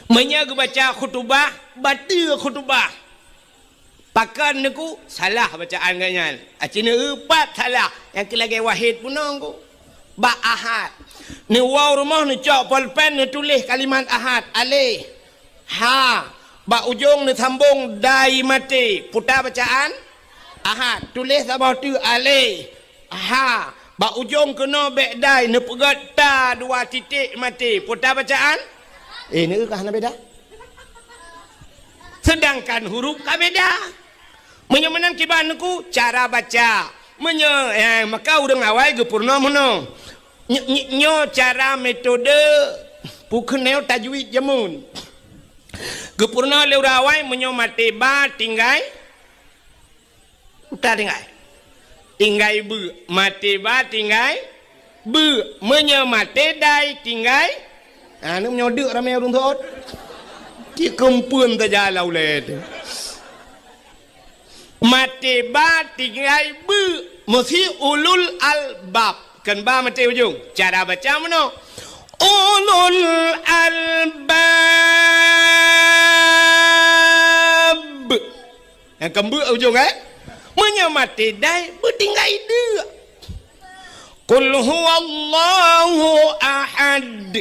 menya gebaca khutbah batu khutbah pakan niku salah bacaan ganyan acina empat salah yang lagi wahid punong ku ba ahad ni waw rumah ni cok pulpen ni tulis kalimat ahad alih ha ba ujung ni sambung dai mati putar bacaan ahad tulis sabah tu alih ha ba ujung kena bedai ne pegat ta dua titik mati putar bacaan ni kah na beda sedangkan huruf ka beda menyemenang kiban ku cara baca maka urang awal ge purna mono nyo cara metode pukeneu tajwid jamun ge purna le awal menyo mati ba tinggai utar tinggai tinggai bu mati ba tinggai bu menye mati dai tinggai anu nyodek ramai urang thot ki kempuan ta jalau le mati ba tinggai bu mesti ulul albab kan ba mati ujung cara baca mana ulul albab yang kembu ujung menyamati dai bertinggai dia qul huwallahu ahad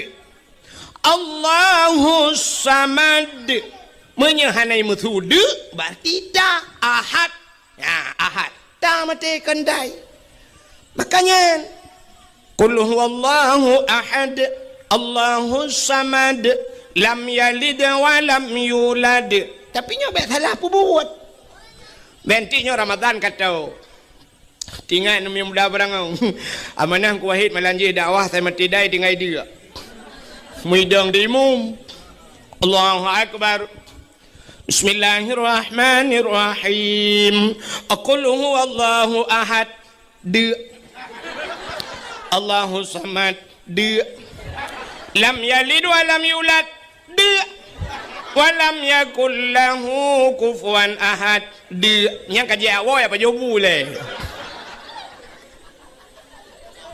Allahu samad menyahanai methude berarti dah ahad ya ahad dah mati kendai makanya qul huwallahu ahad Allahu samad lam yalid wa lam yulad tapi nyobek salah apa buat bentinya Ramadan kata tinggal nami muda barang amanah ku wahid melanjih dakwah saya mati dai tinggal dia muidang di imum Allahu akbar bismillahirrahmanirrahim aqul huwallahu ahad de Allahu samad de lam yalid wa lam yulad de walam yakul lahu kufuwan ahad di yang kaji awal apa jobu le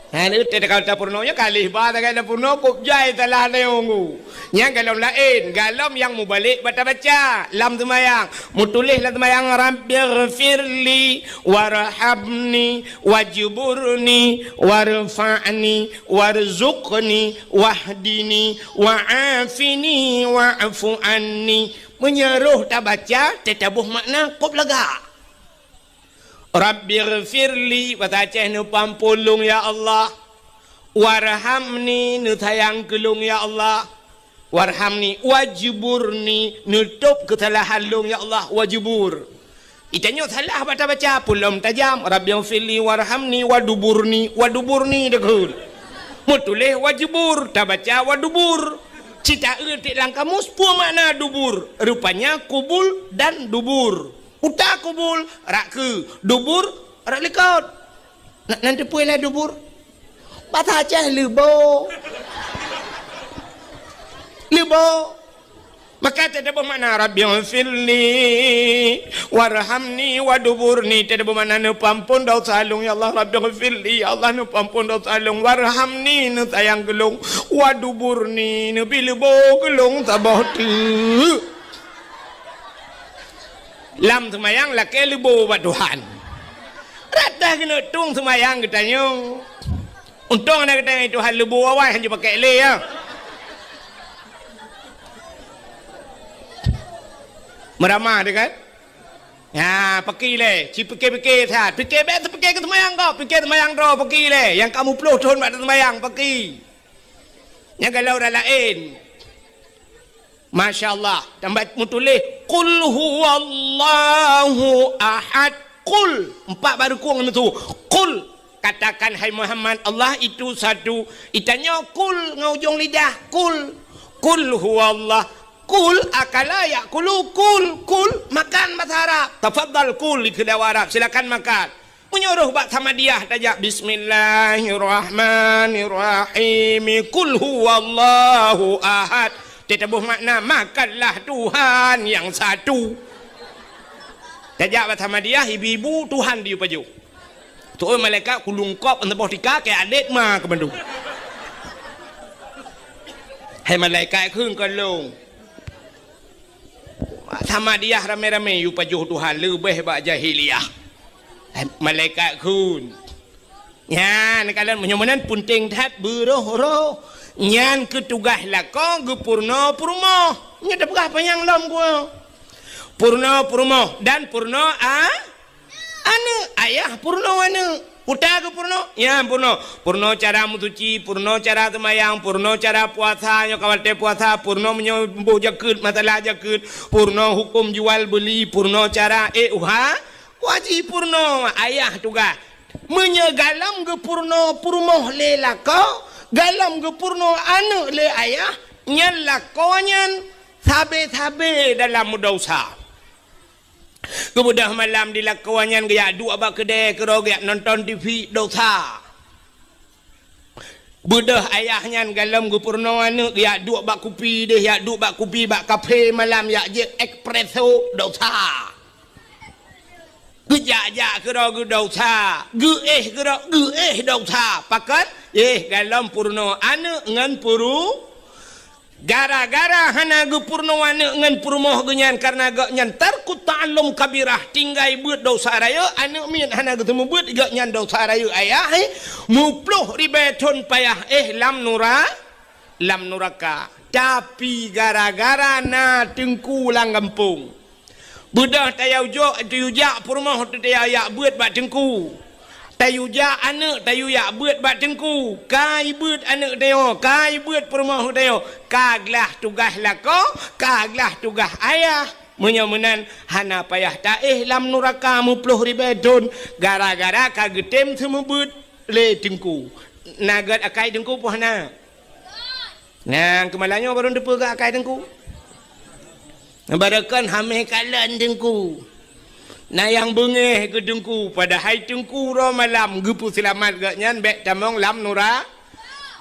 ini tidak kata purnonya kali bahasa kata purno kubjai telah leongu yang kalau lain galam yang mubalik baca lam semayang mutulis lam semayang rabbighfirli warhamni wajburni warfa'ni warzuqni wahdini wa'afini wa'fu anni menyeruh tak baca tetabuh makna kop lega rabbighfirli baca nu pampulung ya Allah warhamni nu sayang kelung ya Allah warhamni wajburni nutup kesalahan lung ya Allah wajbur itanya salah baca pulum tajam rabbighfirli warhamni waduburni dekul mutulih wajbur tak baca wadubur cita erti langkamus pu makna dubur rupanya kubul dan dubur uta kubul rak ke dubur rak lekot nanti puilah dubur baca lebo Maka tidak bermakna Rabbighfirli warhamni waduburni, tidak bermakna nu pampun dosa alung ya Allah. Rabbighfirli ya Allah nu pampun dosa alung, warhamni nu sayang gelung, waduburni nu bilbo gelung tabah tu. Lam semayang lah ke lebo buat Tuhan. Rata kena tung semayang katanya. Untung nak kata Tuhan lebo awal hanya pakai le ya. Meramah dia kan? Ya, pergi le. Si pergi saat. Pergi betul pergi ke semayang kau. Pergi semayang kau pergi le. Yang kamu puluh tahun buat semayang pergi. Yang kalau dah lain. Masya Allah. Tambah mutulis. Qul huwallahu ahad. Qul. 4 baru kurang itu. Qul. Katakan hai Muhammad, Allah itu satu. Itanya qul ngaujung lidah. Qul. Qul huwallah. Kul akala yakulu kul makan bahasa Arab. Tafadhal kul di kedai Arab, silakan makan. Menyuruh buat Samadiyah tajak Bismillahirrahmanirrahim. Kul huwallahu ahad. Tidak bermakna makanlah Tuhan yang satu. Tajak buat Samadiyah ibu-ibu Tuhan dia paju. Tu malaikat kulungkop untuk bawa tika ke adik mah ke Bandung. Hai malaikat khung kalung. Sama dia rame-rame you pajuh Tuhan lebih bak jahiliyah. Malaikat kun. Nyan kalian menyomanan punting tat beroh-roh. Nyan ketugas lakon ge purna purmo. Nya dah berah panjang lom gua. Purna purmo dan purna anu ayah purna anu. Putar ke purno? Ya purno. Purno cara mutuci, purno cara semayang, purno cara puasa, nyo kawal te puasa, purno menyembuh jakut, masalah jakut, purno hukum jual beli, purno cara wajib purno ayah tugas. Menyegalam ke purno purmoh le lako, galam ke purno anu le ayah, nyan lakonyan sabe-sabe dalam dosa. Kemudian malam dilakuannya gaya dua abak kedai kero gaya nonton TV dosa. Budah ayahnya galam gupurno anu gaya dua bak kopi deh ya dua bak kopi bak kafe malam ya je espresso dosa. Gejak kero ge dosa. Kero dosa. Pakat galam purno anu ngan puru. Gara-gara hana ge purnawana ngan purmoh genyan karena ge nyan tarku ta'allum kabirah tinggai beut dosa raya anu min hana ge temu beut ge nyan dosa raya ayah mupluh ribeton payah lam nuraka tapi gara-gara na tengku lang kampung budah tayau jo tayujak purmoh tayaya beut bak tengku tayuja anak tayuya beut bak tengku kai beut anak tayo kai beut perumah tayo kaglah tugas lako kaglah tugas ayah menyamunan hana payah ta lam nuraka mupluh ribedon gara-gara kagetem semua beut le tengku nagat akai tengku pohna nah kemalannya baru depa ke akai tengku barakan hameh kalan tengku na yang bengeh ke tengku pada hai tengku ro malam gepu selamat gaknyan bek tamong lam nura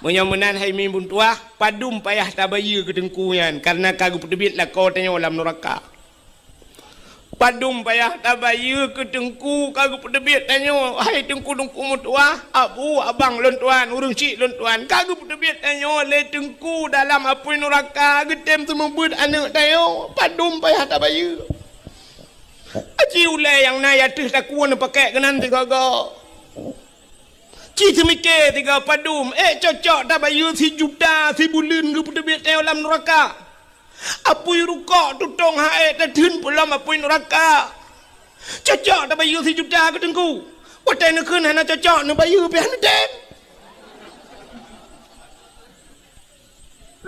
menyamunan hai mimbun tuah padum payah tabaya ke tengku yan karena kagu pedebit lah kau tanya lam nuraka padum payah tabaya ke tengku kagu pedebit tanya hai tengku mutuah abu abang lon tuan urang cik lon tuan kagu pedebit tanya le tengku dalam apui nuraka getem semebut anak tayo padum payah tabaya Aji ulai yang naya tuh tak kuat pakai kenan tiga go. Ci semike tiga padum. Cocok tak bayu si juta si bulan ke putar biat dalam neraka. Apui rukok tutong hae terjun pulam apui neraka. Cocok tak bayu si juta ke tengku. Watai nak kena hana cocok nak bayu pian den.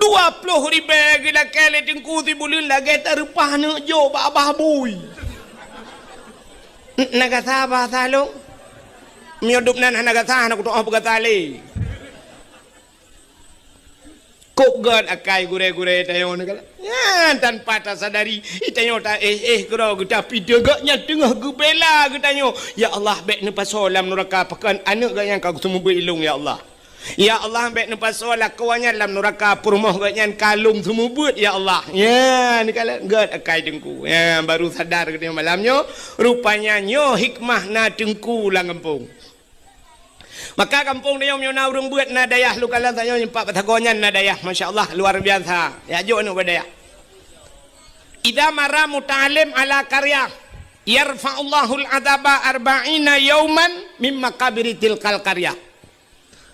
20,000 gila kele tengku si bulan lagi terupah nak jo abah bui. Nagasa bahasa lo miudup nan nagasa nak tu apa kata le kok god akai gure-gure tayo negala ya tanpa tak sadari itayo ta gero kita video gaknya tengah gebela getanyo ya Allah bek ne pasolam neraka pakan anak gak yang kau semua berilung ya Allah Ya Allah ambek nempas solat kawannya dalam neraka perumah gatnya kalung semua buat ya Allah. Ya ni kala gat akai dengku. Ya baru sadar kena malamnya rupanya nyo hikmah na dengku lang kampung. Maka kampung dia nyona urang buat na dayah lu kala tanya nyempak patagonyan na dayah masya-Allah luar biasa. Ya jo nu badaya. Idza mara muta'alim ala karya yarfa'ullahu al-adaba 40 yauman mimma qabri tilkal karya.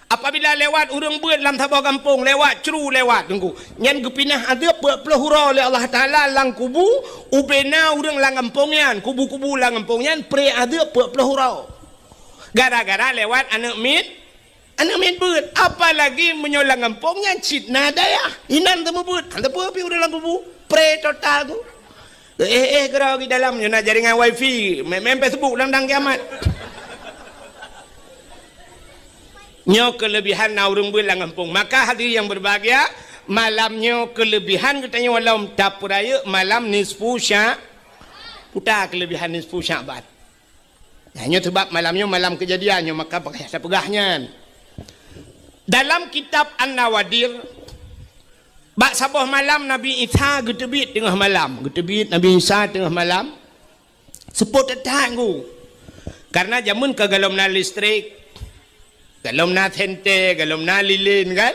Apabila lewat urang buat dalam tabah kampung lewat ceru lewat tunggu nyan gepinah ada pelahura oleh Allah Taala lang kubu ubena urang lang kampungnya kubu-kubu lang kampungnya pre ada pelahura gara-gara lewat anak mit buat apalagi menyolang kampungnya cit nada ya inan temu buat ada apa urang lang kubu pre total tu gerau di dalamnya nak jaringan wifi main Facebook lang kiamat. Nyo kelebihan na urang buat lang kampung. Maka hadirin yang berbahagia, malamnya kelebihan katanya walau tak raya malam nisfu syak putar kelebihan nisfu Syaban. Hanya sebab malamnya malam kejadiannya maka pakai pegahnya. Dalam kitab An-Nawadir bak sabah malam Nabi Isa getebit tengah malam. Getebit Nabi Isa tengah malam. Seput tetanggu. Karena jamun kegalom na listrik galom na tente, galom na lilin kan?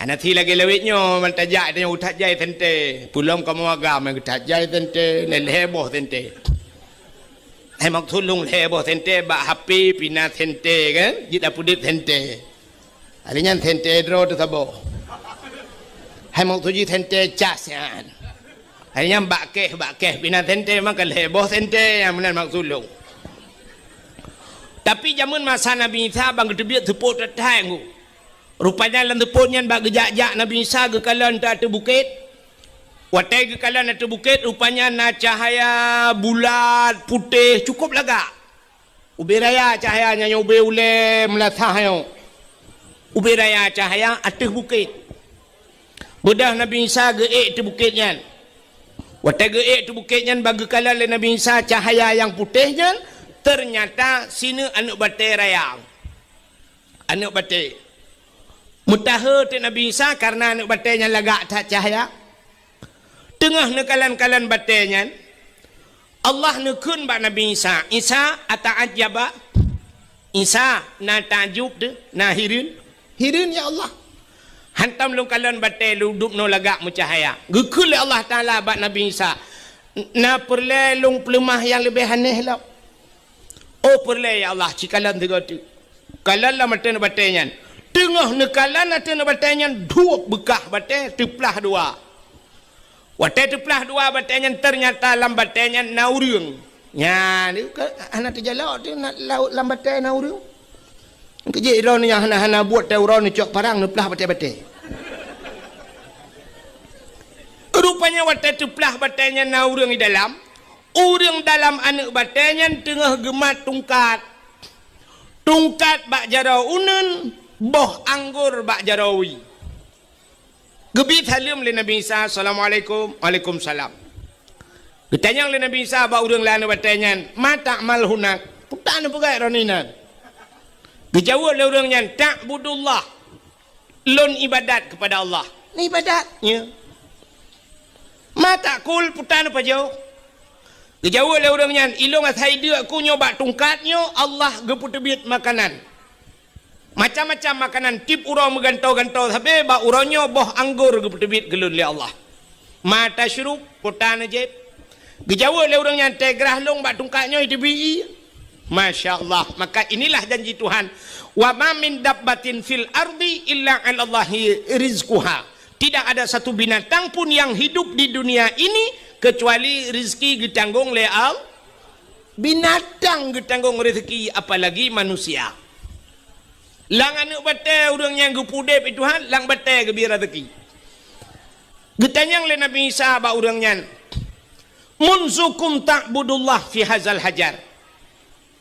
Nanti lagi lewitnya mentajak dia utak jai tente. Pulang kamu agam utak jai tente, leleboh tente. Mak tulung leboh tente, bak happy pina tente kan? Jita pudit tente. Alinya tente dro tu sabo. Mak tuji tente cas kan? Alinya bak keh pina tente maka leboh tente yang benar mak tulung. Tapi zaman masa Nabi Isa bang gedebit teput tetang. Rupanya lan teputnya bang gejak-jak Nabi Isa ke kalan tak ada bukit. Watai ke kalan ada bukit rupanya na cahaya bulat putih cukup laga. Ubi raya cahayanya yang ubi ule melatah yang. Ubi raya cahaya atas bukit. Budah Nabi Isa geek tu bukitnya. Watai geek tu bukitnya bagi kalan Nabi Isa cahaya yang putihnya. Ternyata sini anak batai rayang. Anak batai. Mutaha tu Nabi Isa karena anak batainya lagak tak cahaya. Tengah nekalan-kalan batainya. Allah nekun bak Nabi Isa. Isa ata'ajaba. Isa na tajub tu. Na hirin. Hirin ya Allah. Hantam lu kalan batai lu duduk no lagak mucahaya. Gekul Allah Ta'ala bak Nabi Isa. Na perlelung pelemah yang lebih aneh lah. Oh perlai ya Allah cikalan tiga tu. Kalan lah mata nak batainya. Tengah nekalan mata nak batainya dua bekah batai teplah dua. Watai teplah dua batainya ternyata lam batainya nauriung. Ya ni anak terjalak tu nak laut lam batai nauriung. Kejik ron yang hana buat tau ron cok parang neplah batai-batai. Rupanya watai teplah batainya nauriung di dalam. Orang dalam anak batainya tengah gemat tungkat. Tungkat bak jarau unun, boh anggur bak jarawi. Gebit halim le Nabi Isa, Assalamualaikum, Waalaikumsalam. Getanyang le Nabi Isa bak orang lain batainya, mata mal hunak. Putan pegai roninan. Gejawab le orangnya, ta'budullah. Lon ibadat kepada Allah. Ni ibadatnya. Mata kul putan apa jauh? Kejauh oleh orangnya, ilung athai dia aku nyoba tungkatnya, Allah geput tebit makanan. Macam-macam makanan, tip urang megantau-gantau, tapi bak urangnya boh anggur geput tebit gelun oleh Allah. Mata syuruk, putan ajib. Kejauh oleh orangnya, tegrah long bak tungkatnya itu bi. Masya Allah. Maka inilah janji Tuhan. Wa ma min dabbatin fil ardi illa 'ala Allahi rizquha. Tidak ada satu binatang pun yang hidup di dunia ini kecuali rezeki ditanggung oleh Allah. Binatang ditanggung rezeki apalagi manusia. Lang anak batai orang yang gepudep itu han lang batai gebi rezeki. Getanyang le Nabi Isa ba orangnya. Munzukum ta'budullah fi hazal hajar.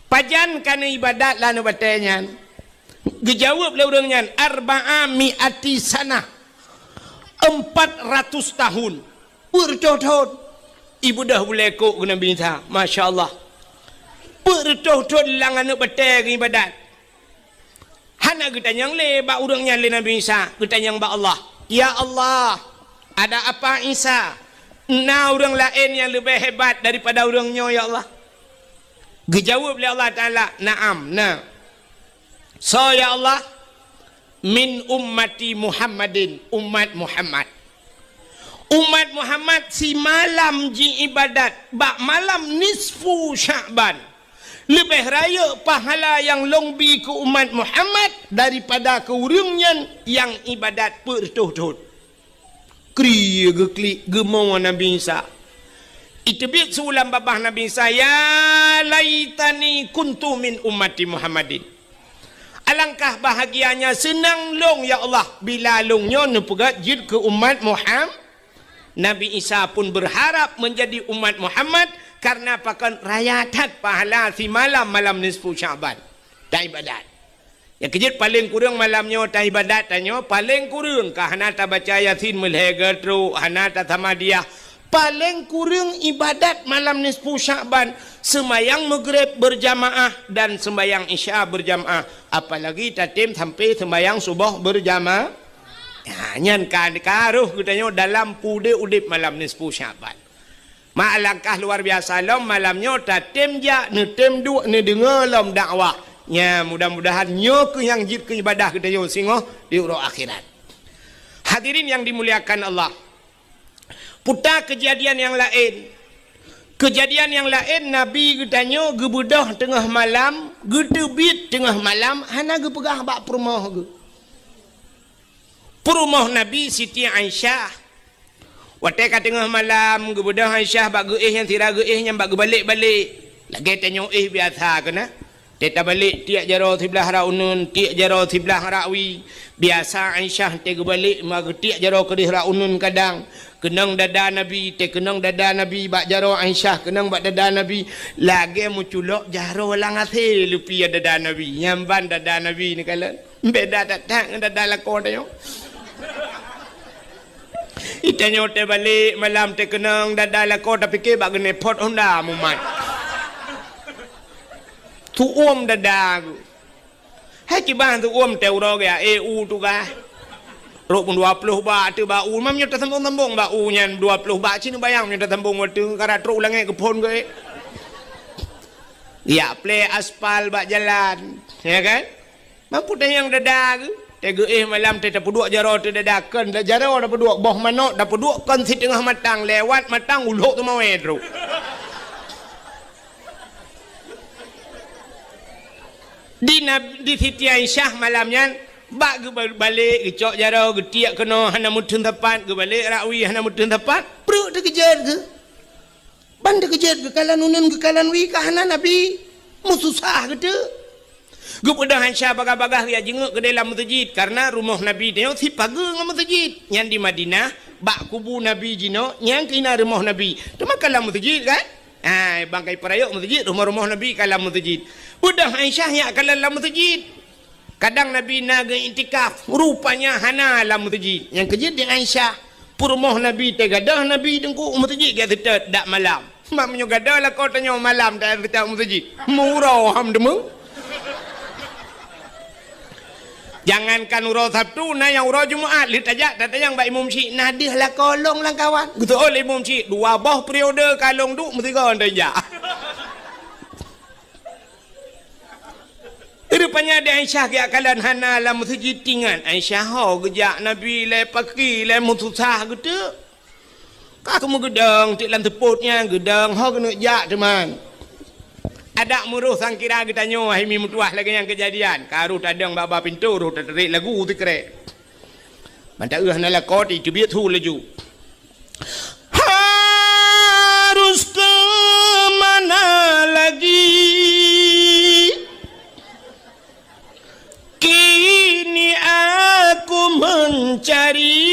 Pajan kana ibadat lan batainya. Gejawab le orangnya arba'a mi'ati sana. 400 tahun. Bertahun. Ibu dah boleh kok ke Nabi Isa. Masya Allah. Bertahun lang anak batai ke ibadat. Hana kita yang le ba urangnya le Nabi Isa, kita yang ba Allah. Ya Allah, ada apa Isa? Na orang lain yang lebih hebat daripada orangnya ya Allah. Dijawab oleh Allah Taala, "Na'am, na." So ya Allah, min ummati Muhammadin, umat Muhammad. Umat Muhammad si malam ji ibadat, bak malam nisfu Sya'ban. Lebih raya pahala yang longbi ke umat Muhammad daripada ke urangnya yang ibadat bertuh-tuh. Kriya ke klik gemau Nabi Isa. Itu biar seulam babah Nabi Isa, ya laitani kuntu min ummati Muhammadin. Alangkah bahagianya senang long ya Allah bila longnya nepegat jid ke umat Muhammad. Nabi Isa pun berharap menjadi umat Muhammad karena pakan rayatat pahala si malam nisfu Sya'ban. Tak ibadat. Ya kejut paling kurang malamnya tak ibadat tanya paling kurang kah hana ta baca Yasin mulhega tru hana ta tamadiyah. Paling kurang ibadat malam nisfu Sya'ban sembayang maghrib berjamaah dan sembayang isya berjamaah, apalagi tatim sampai sembayang subuh berjamaah. Nyan kan karuh katanya dalam pude udip malam nisfu Sya'ban. Alangkah luar biasa lom malamnya tatim ja ne tem dua ne dengar lom dakwah. Ya mudah-mudahan nyo ke yang jid ke ibadah katanya singoh di urang akhirat. Hadirin yang dimuliakan Allah. Putar kejadian yang lain. Kejadian yang lain Nabi katanya gebedah tengah malam, gedebit tengah malam hana ge pegah bak perumah ge. Perumah Nabi Siti Aisyah. Waktu kat tengah malam gebedah Aisyah bak geih yang tira geih yang bak balik-balik. Lagi tanya biasa kena. Teta balik tiak jaro sebelah raunun, tiak jaro sebelah rawi. Biasa Aisyah tega balik mag tiak jaro kedih raunun kadang. Kenang dada Nabi, te kenang dada Nabi bak jaro Aisyah, kenang bak dada Nabi. Lagi mu culok jaro lang ase lupi dada Nabi. Nyamban dada Nabi ni kala. Beda datang dada lakon tanya. Itanya te balik malam te kenang dada lakon tapi ke bak gene pot Honda mumat. Tu dada aku. Hai kibang tu te uro ya EU tu ka. Rok pun 20 baht tu bau mamnya ta sambung-sambung bau nyan 20 baht sini bayang nya ta sambung waktu karat rok langai ke pon ke. Ya play aspal bak jalan, ya kan? Mampu dah yang dada ke. Tega malam te ta peduk jaro tu dadakan, dah jaro dah peduk boh manok dah peduk kan si tengah matang lewat matang uluk tu mawe tu. Di Siti Aisyah malamnya bak ge balik ge cok jaro ge tiak kena hana mutun tepat ge balik rawi hana mutun tepat perut te kejar ge ban te kejar ge kalan unun ge kalan wi ka hana Nabi mu susah ge te ge pedah Aisyah bagah-bagah ya jenguk ke dalam masjid karena rumah Nabi dia si page ngam masjid yang di Madinah bak kubu Nabi jino yang kena rumah Nabi tu makalah masjid kan. Bangkai perayuk masjid, rumah-rumah Nabi kalam masjid. Udah Aisyah ya kalam masjid. Kadang Nabi naga intikaf, rupanya hana lam masjid. Yang kejut di Aisyah, rumah Nabi tegadah Nabi dengku masjid ke tetap dak malam. Maknya gadah lah kau tanya malam dak tetap masjid. Murau ham demu. Jangankan urau Sabtu, nah yang urau Jumaat, lihat aja, tata yang Mbak Imam Syik, nadih lah kolong lah kawan. Gitu oleh Imam Syik, 2 boh periode kalong tu, mesti kau anda aja. Rupanya ada Aisyah ke akalan hana lah masjid tingan. Aisyah ho gejak Nabi le paki le mutusah gitu. Kak kamu gedang, tik lan teputnya gedang ho kena jak teman. Ada muruh sangkira kita nyo himi mutuah lagi yang kejadian. Karu tadang baba pintu ru terik lagu tu kere. Manta nala koti tu biat tu laju. Harus ke mana lagi? Kini aku mencari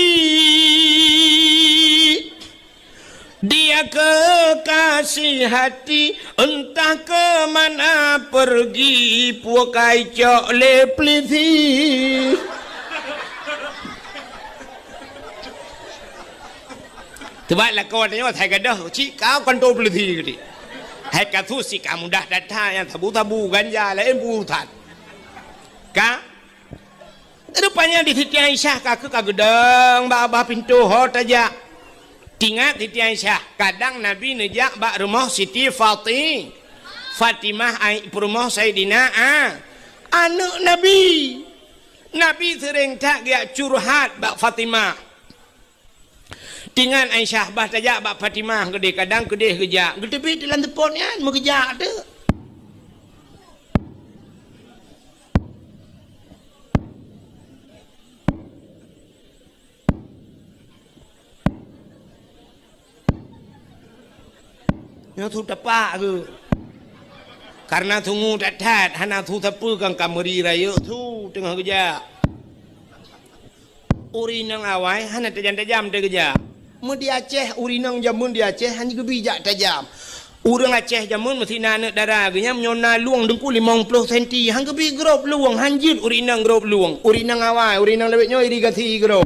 dia kekasih hati, entah ke mana pergi, puakai cok le plisi. Tebaklah kau tanya saya gadah, cik kau kontrol plisi gini. Hai katu si kamu dah datang yang tabu-tabu ganja lain burutan. Ka Rupanya di Siti Aisyah kakek kagedeng bah pintu ho tajak. Tingat Siti Aisyah, kadang Nabi nejak bak rumah Siti Fatimah rumah Sayyidina anak Nabi. Nabi sering tak dia curhat bak Fatimah. Tingat Aisyah bah tajak bak Fatimah gede kadang gede kejak. Gede pi dalam telefon kan mau kejak tu. Yang tu tepak ke? Karena tunggu datat, hana tu tepu kang kameri raya tu tengah kerja. Urinang awai, hana tajam-tajam dia kerja. Mun di Aceh, urinang jamun di Aceh hanya kebijak tajam. Urang Aceh jamun mesti nanak darah, genya menyona luang dengku 50 cm. Hang kebi grop luang, hanjit urinang grop luang. Urinang awai, urinang lewetnya irigasi grop.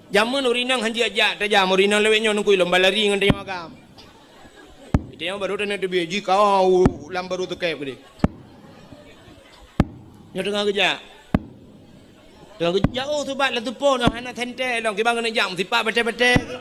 Jamun urinang hanji aja tajam urinang lewetnya nungkui lomba lari dengan dia makam. Dia baru dah nak biji kau lam baru tu kayak gede. Nyo tengah kerja. Tengah kerja oh tu bat lah tu pun anak tente long kibang kena jam sipak betul-betul.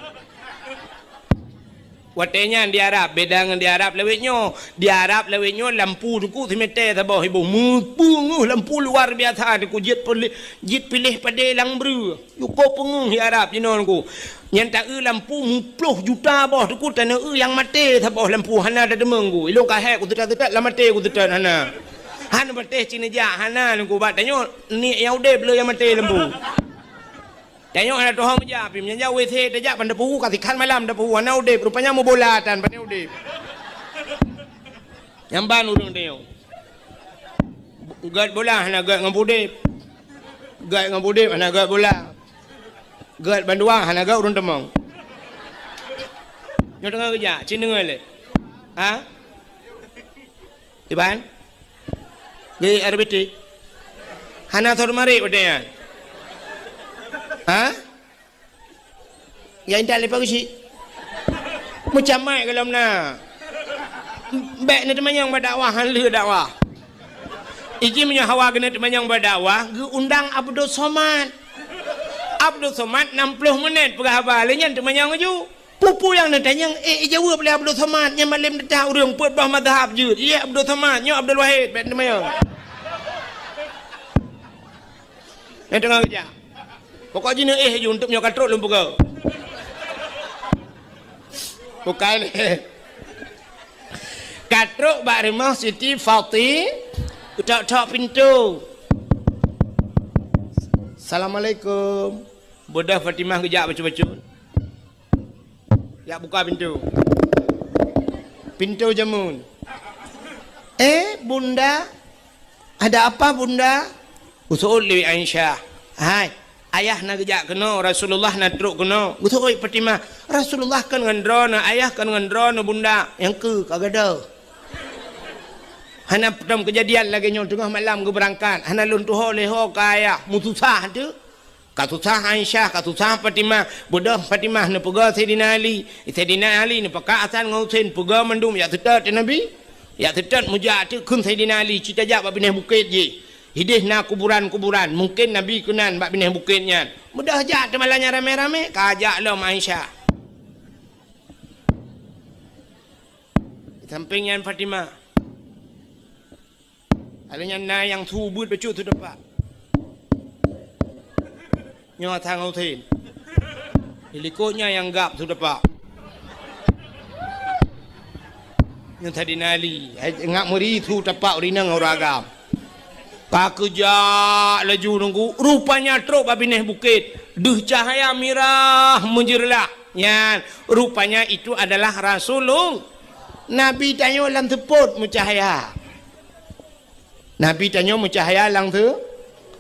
Watenya di Arab beda dengan di Arab lewetnya. Di Arab lewetnya lampu tu semete tabah ibu mupung lampu luar biasa tu jit pilih pada lang bru. Yuko pengung di Arab jinon ku. Yang tak lampu 10 juta bah tu tanah yang mati tabah lampu hana ada demeng ku. Ilong kahek ku tetat la mati ku tetat hana. Hana mati cina ja hana ku bat tanyo ni yang udah bela yang mati lampu. Tengok anak Tuhan menjawab, menjawab WC tajak pada puhu katikan malam dah puhu anak udip rupanya mau bolatan pada udip. Yang ban urung tengok. Gad bola anak gad dengan udip. Gad dengan udip anak gad bola. Gad banduang anak gad urung temang. Nyok tengah kerja, cin dengar le. Ha? Iban? Di RBT. Hana thor mari udaya. Ha? Yang tak lepas si. Macam mai kalau na. Baik ni teman yang berdakwah hanle dakwah. Iki punya hawa kena teman yang berdakwah, undang Abdul Somad. Abdul Somad 60 minit berapa lain teman yang maju. Pupu yang nak tanya jawab boleh Abdul Somad yang malam dah urang put bah mazhab je. Ya Abdul Somad, nya Abdul Wahid baik teman yang. Yang tengah kerja. Pokoknya je untuk nyokat truk lumpuh kau. Bukan ni. Katruk bak rumah Siti Fatimah. Utak-utak pintu. Assalamualaikum. Budak Fatimah kejap baca-baca. Ya buka pintu. Pintu jamun. Bunda. Ada apa bunda? Usul li Aisyah. Hai. Ayah nak kejak kena, Rasulullah nak truk kena. Betul Fatimah. Rasulullah kan ngendrona, ayah kan ngendrona bunda. Yang kagada. Hana pertama kejadian lagi nyo tengah malam ke berangkat. Hana luntuh leho ke ayah. Mutusah tu. Katusah Aisyah, katusah Fatimah. Budak Fatimah ni pega Sayyidina Ali. Sayyidina Ali ni pakai asan ngausin pega mendum ya tetat Nabi. Ya tetat mujak tu kun Sayyidina Ali cita jak bab bineh bukit je. Hidih na kuburan-kuburan. Mungkin Nabi kenan bak bineh bukitnya. Mudah ajak temalanya rame-rame. Kajak lah Aisyah. Samping yang Fatimah. Adanya na yang subut becut tu dapat. Nyawa tangau tin. Helikopternya yang gap tu dapat. Yang tadi nali. Ngak meri tu dapat rinang orang agam. Kakejak laju nunggu. Rupanya truk babineh bukit. Duh cahaya mirah menjerlah. Ya, rupanya itu adalah Rasulullah. Nabi tanya lang teput mencahaya. Nabi tanya mencahaya lang tu.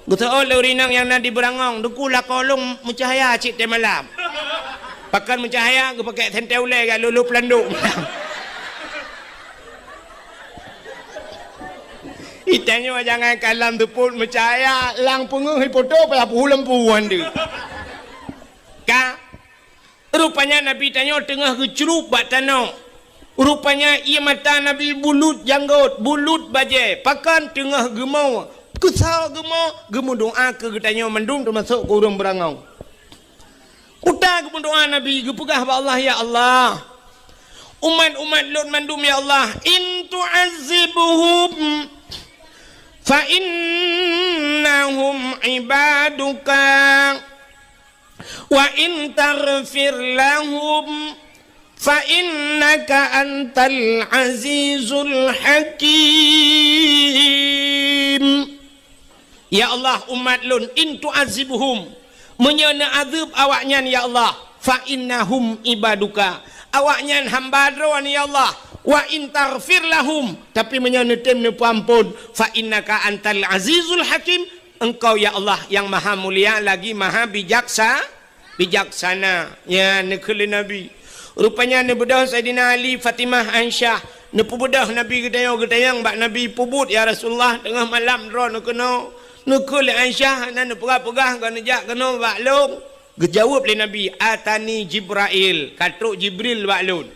Betul rinang yang nadi berangong. Dukulah kolong mencahaya cik teh malam. Pakai mencahaya ke pakai tentel le kat lulu pelanduk. Itanya jangan kalam tu pun mencahaya lang pengung hipoto pada lempuan dia. Ka rupanya Nabi tanya tengah kecurup bat tanah. Rupanya ia mata Nabi bulut janggut, bulut baje, pakan tengah gemau. Kesal gemau doa ke getanya mendung termasuk ke urang berangau. Uta ke doa Nabi, gepegah ba Allah ya Allah. Umat-umat Lut mandum ya Allah, in tu'azzibuhum fa innahum ibaduka wa in taghfir lahum fa innaka antal azizul hakim. Ya Allah, umat Lut, in tu'azzibuhum, menyana azab awaknya ya Allah, fa innahum ibaduka, awaknya hamba dron ya Allah, wa in taghfir lahum, tapi menyana temne ampun, fa innaka antal azizul hakim, engkau ya Allah yang maha mulia lagi maha bijaksana. Ya nekele Nabi. Rupanya ne bedah Saidina Ali, Fatimah, Aisyah, ne pubedah Nabi gedayang bak Nabi pubut ya Rasulullah tengah malam ron kena nekele Aisyah nan pegah-pegah kan jak kena bak long. Gejawab le Nabi, atani Jibril, katruk Jibril bak lun.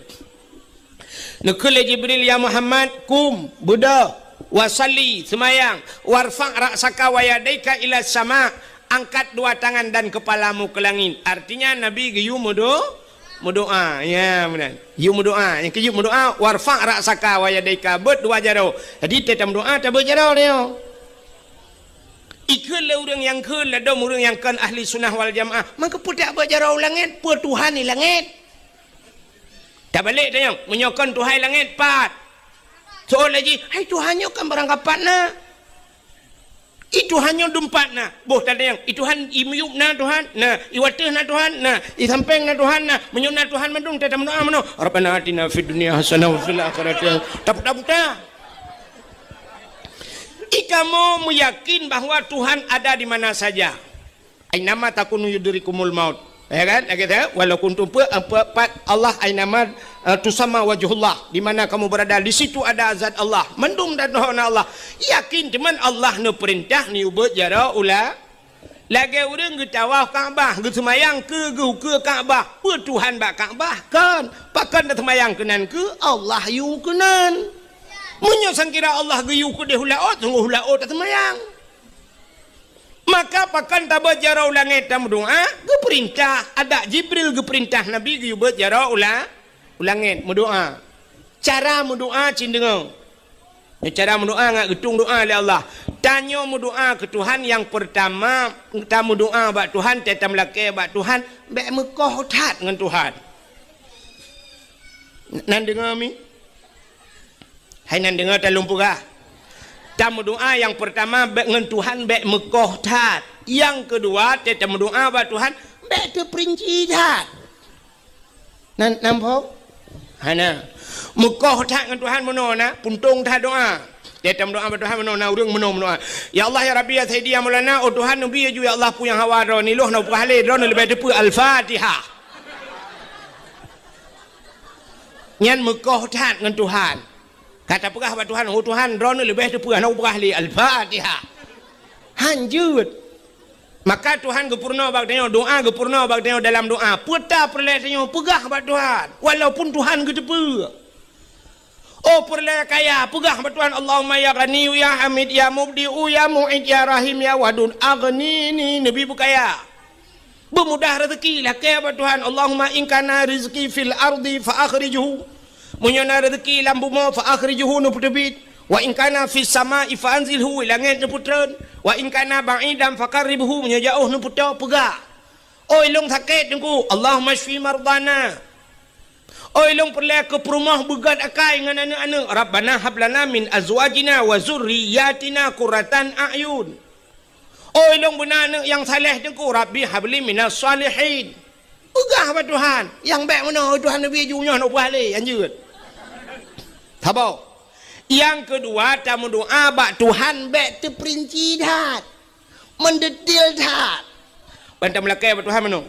Nekele Jibril, ya Muhammad, kum bedah wasalli semayang, warfa' ra'saka wa yadaika ila sama, angkat dua tangan dan kepalamu ke langit. Artinya Nabi geyu berdoa, ya benar. You berdoa, yang keju berdoa, warfa' ra'saka wa yadaika, berdua jaro. Jadi tetap berdoa tak berjaro dia. Ikut lah orang yang ke, ladom orang yang kan ahli sunnah wal jamaah. Maka pun tak berjaro langit, pun Tuhan ni langit. Tak balik dia, menyokong Tuhan langit pat. Soal lagi, hai Tuhannya kan berangkapan na. Itu hanya dumpat na. Boh tak ada yang, itu han imyup na Tuhan, na iwatih na Tuhan, na isampeng na Tuhan, na menyup na Tuhan mendung tak mendoa meno. Rabbana atina fid dunya hasanah wa fil akhirati tak. Ikamu meyakin bahwa Tuhan ada di mana saja. Ainama takunu yudrikumul maut. Ya kan? Kita walaupun empat Allah ainama tusama wajhullah, di mana kamu berada di situ ada zat Allah. Mendung dan doa Allah. Yakin cuman Allah ne perintah ni ubet jara ula. Lagi orang ke tawaf Kaabah, ke semayang ke Kaabah. Pe Tuhan bak Kaabah kan. Pakan dah semayang kenan ke Allah yu kenan. Munyo sangkira Allah ge yu ke de hulaot, sungguh hulaot dah semayang. Maka pakan tabat jarau langit dan berdoa, ke perintah ada Jibril ke perintah Nabi ke buat jarau langit berdoa. Cara berdoa cindengau. Cara berdoa ngak getung doa oleh Allah. Tanya berdoa ke Tuhan yang pertama, kita berdoa bak Tuhan, kita melaki bak Tuhan, bak Mekah tat dengan Tuhan. Nan dengar mi? Hai nan dengar talung purah. Kita berdoa yang pertama dengan Tuhan bek Mekah tat. Yang kedua kita berdoa bak Tuhan bek terperinci tat. Nampak? Hana. Mekah tat dengan Tuhan menona, puntung tat doa. Kita berdoa bak Tuhan menona, urang menona. Ya Allah ya Rabbi ya Sayyidi ya Maulana, oh Tuhan Nabi ya Allah pu yang hawa ro ni loh na pu hale ro lebih depu Al-Fatihah. Nyan Mekah tat dengan Tuhan. Kata pegah pada Tuhan, oh Tuhan, rona lebih tu pegah nak pegah li Al-Fatihah. Hanjut. Maka Tuhan gepurna bag tanya doa, gepurna bag tanya dalam doa. Puta perle tanya pegah pada Tuhan, walaupun Tuhan getepe. Oh perle kaya, pegah pada Tuhan. Allahumma ya Ghani ya Hamid ya Mubdi'u ya Mu'id ya Rahim ya Wadud. Aghnini Nabi bukaya. Bermudah rezeki lah kaya pada Tuhan. Allahumma in kana rizqi fil ardi fa akhrijhu. Munyana rezeki lambu mo fa akhrijuhu nu putebit, wa in kana fis sama'i fa anzilhu, langit nu putren, wa in kana ba'idam faqarribhu, munya jauh nu puto pegah. Oi long sakit dengku, Allahumma shfi mardana. Oi long perle ke perumah begat akai dengan anak-anak. Rabbana hab lana min azwajina wa zurriyyatina qurratan a'yun. Oi long benar yang saleh dengku, Rabbi habli minas salihin. Pegah pada Tuhan, yang baik mana Tuhan Nabi junya nak balik anjut. Tahu? Yang kedua, tamu doa bak Tuhan bek terperinci dah, mendetil dah. Bantam lakai bak Tuhan mana?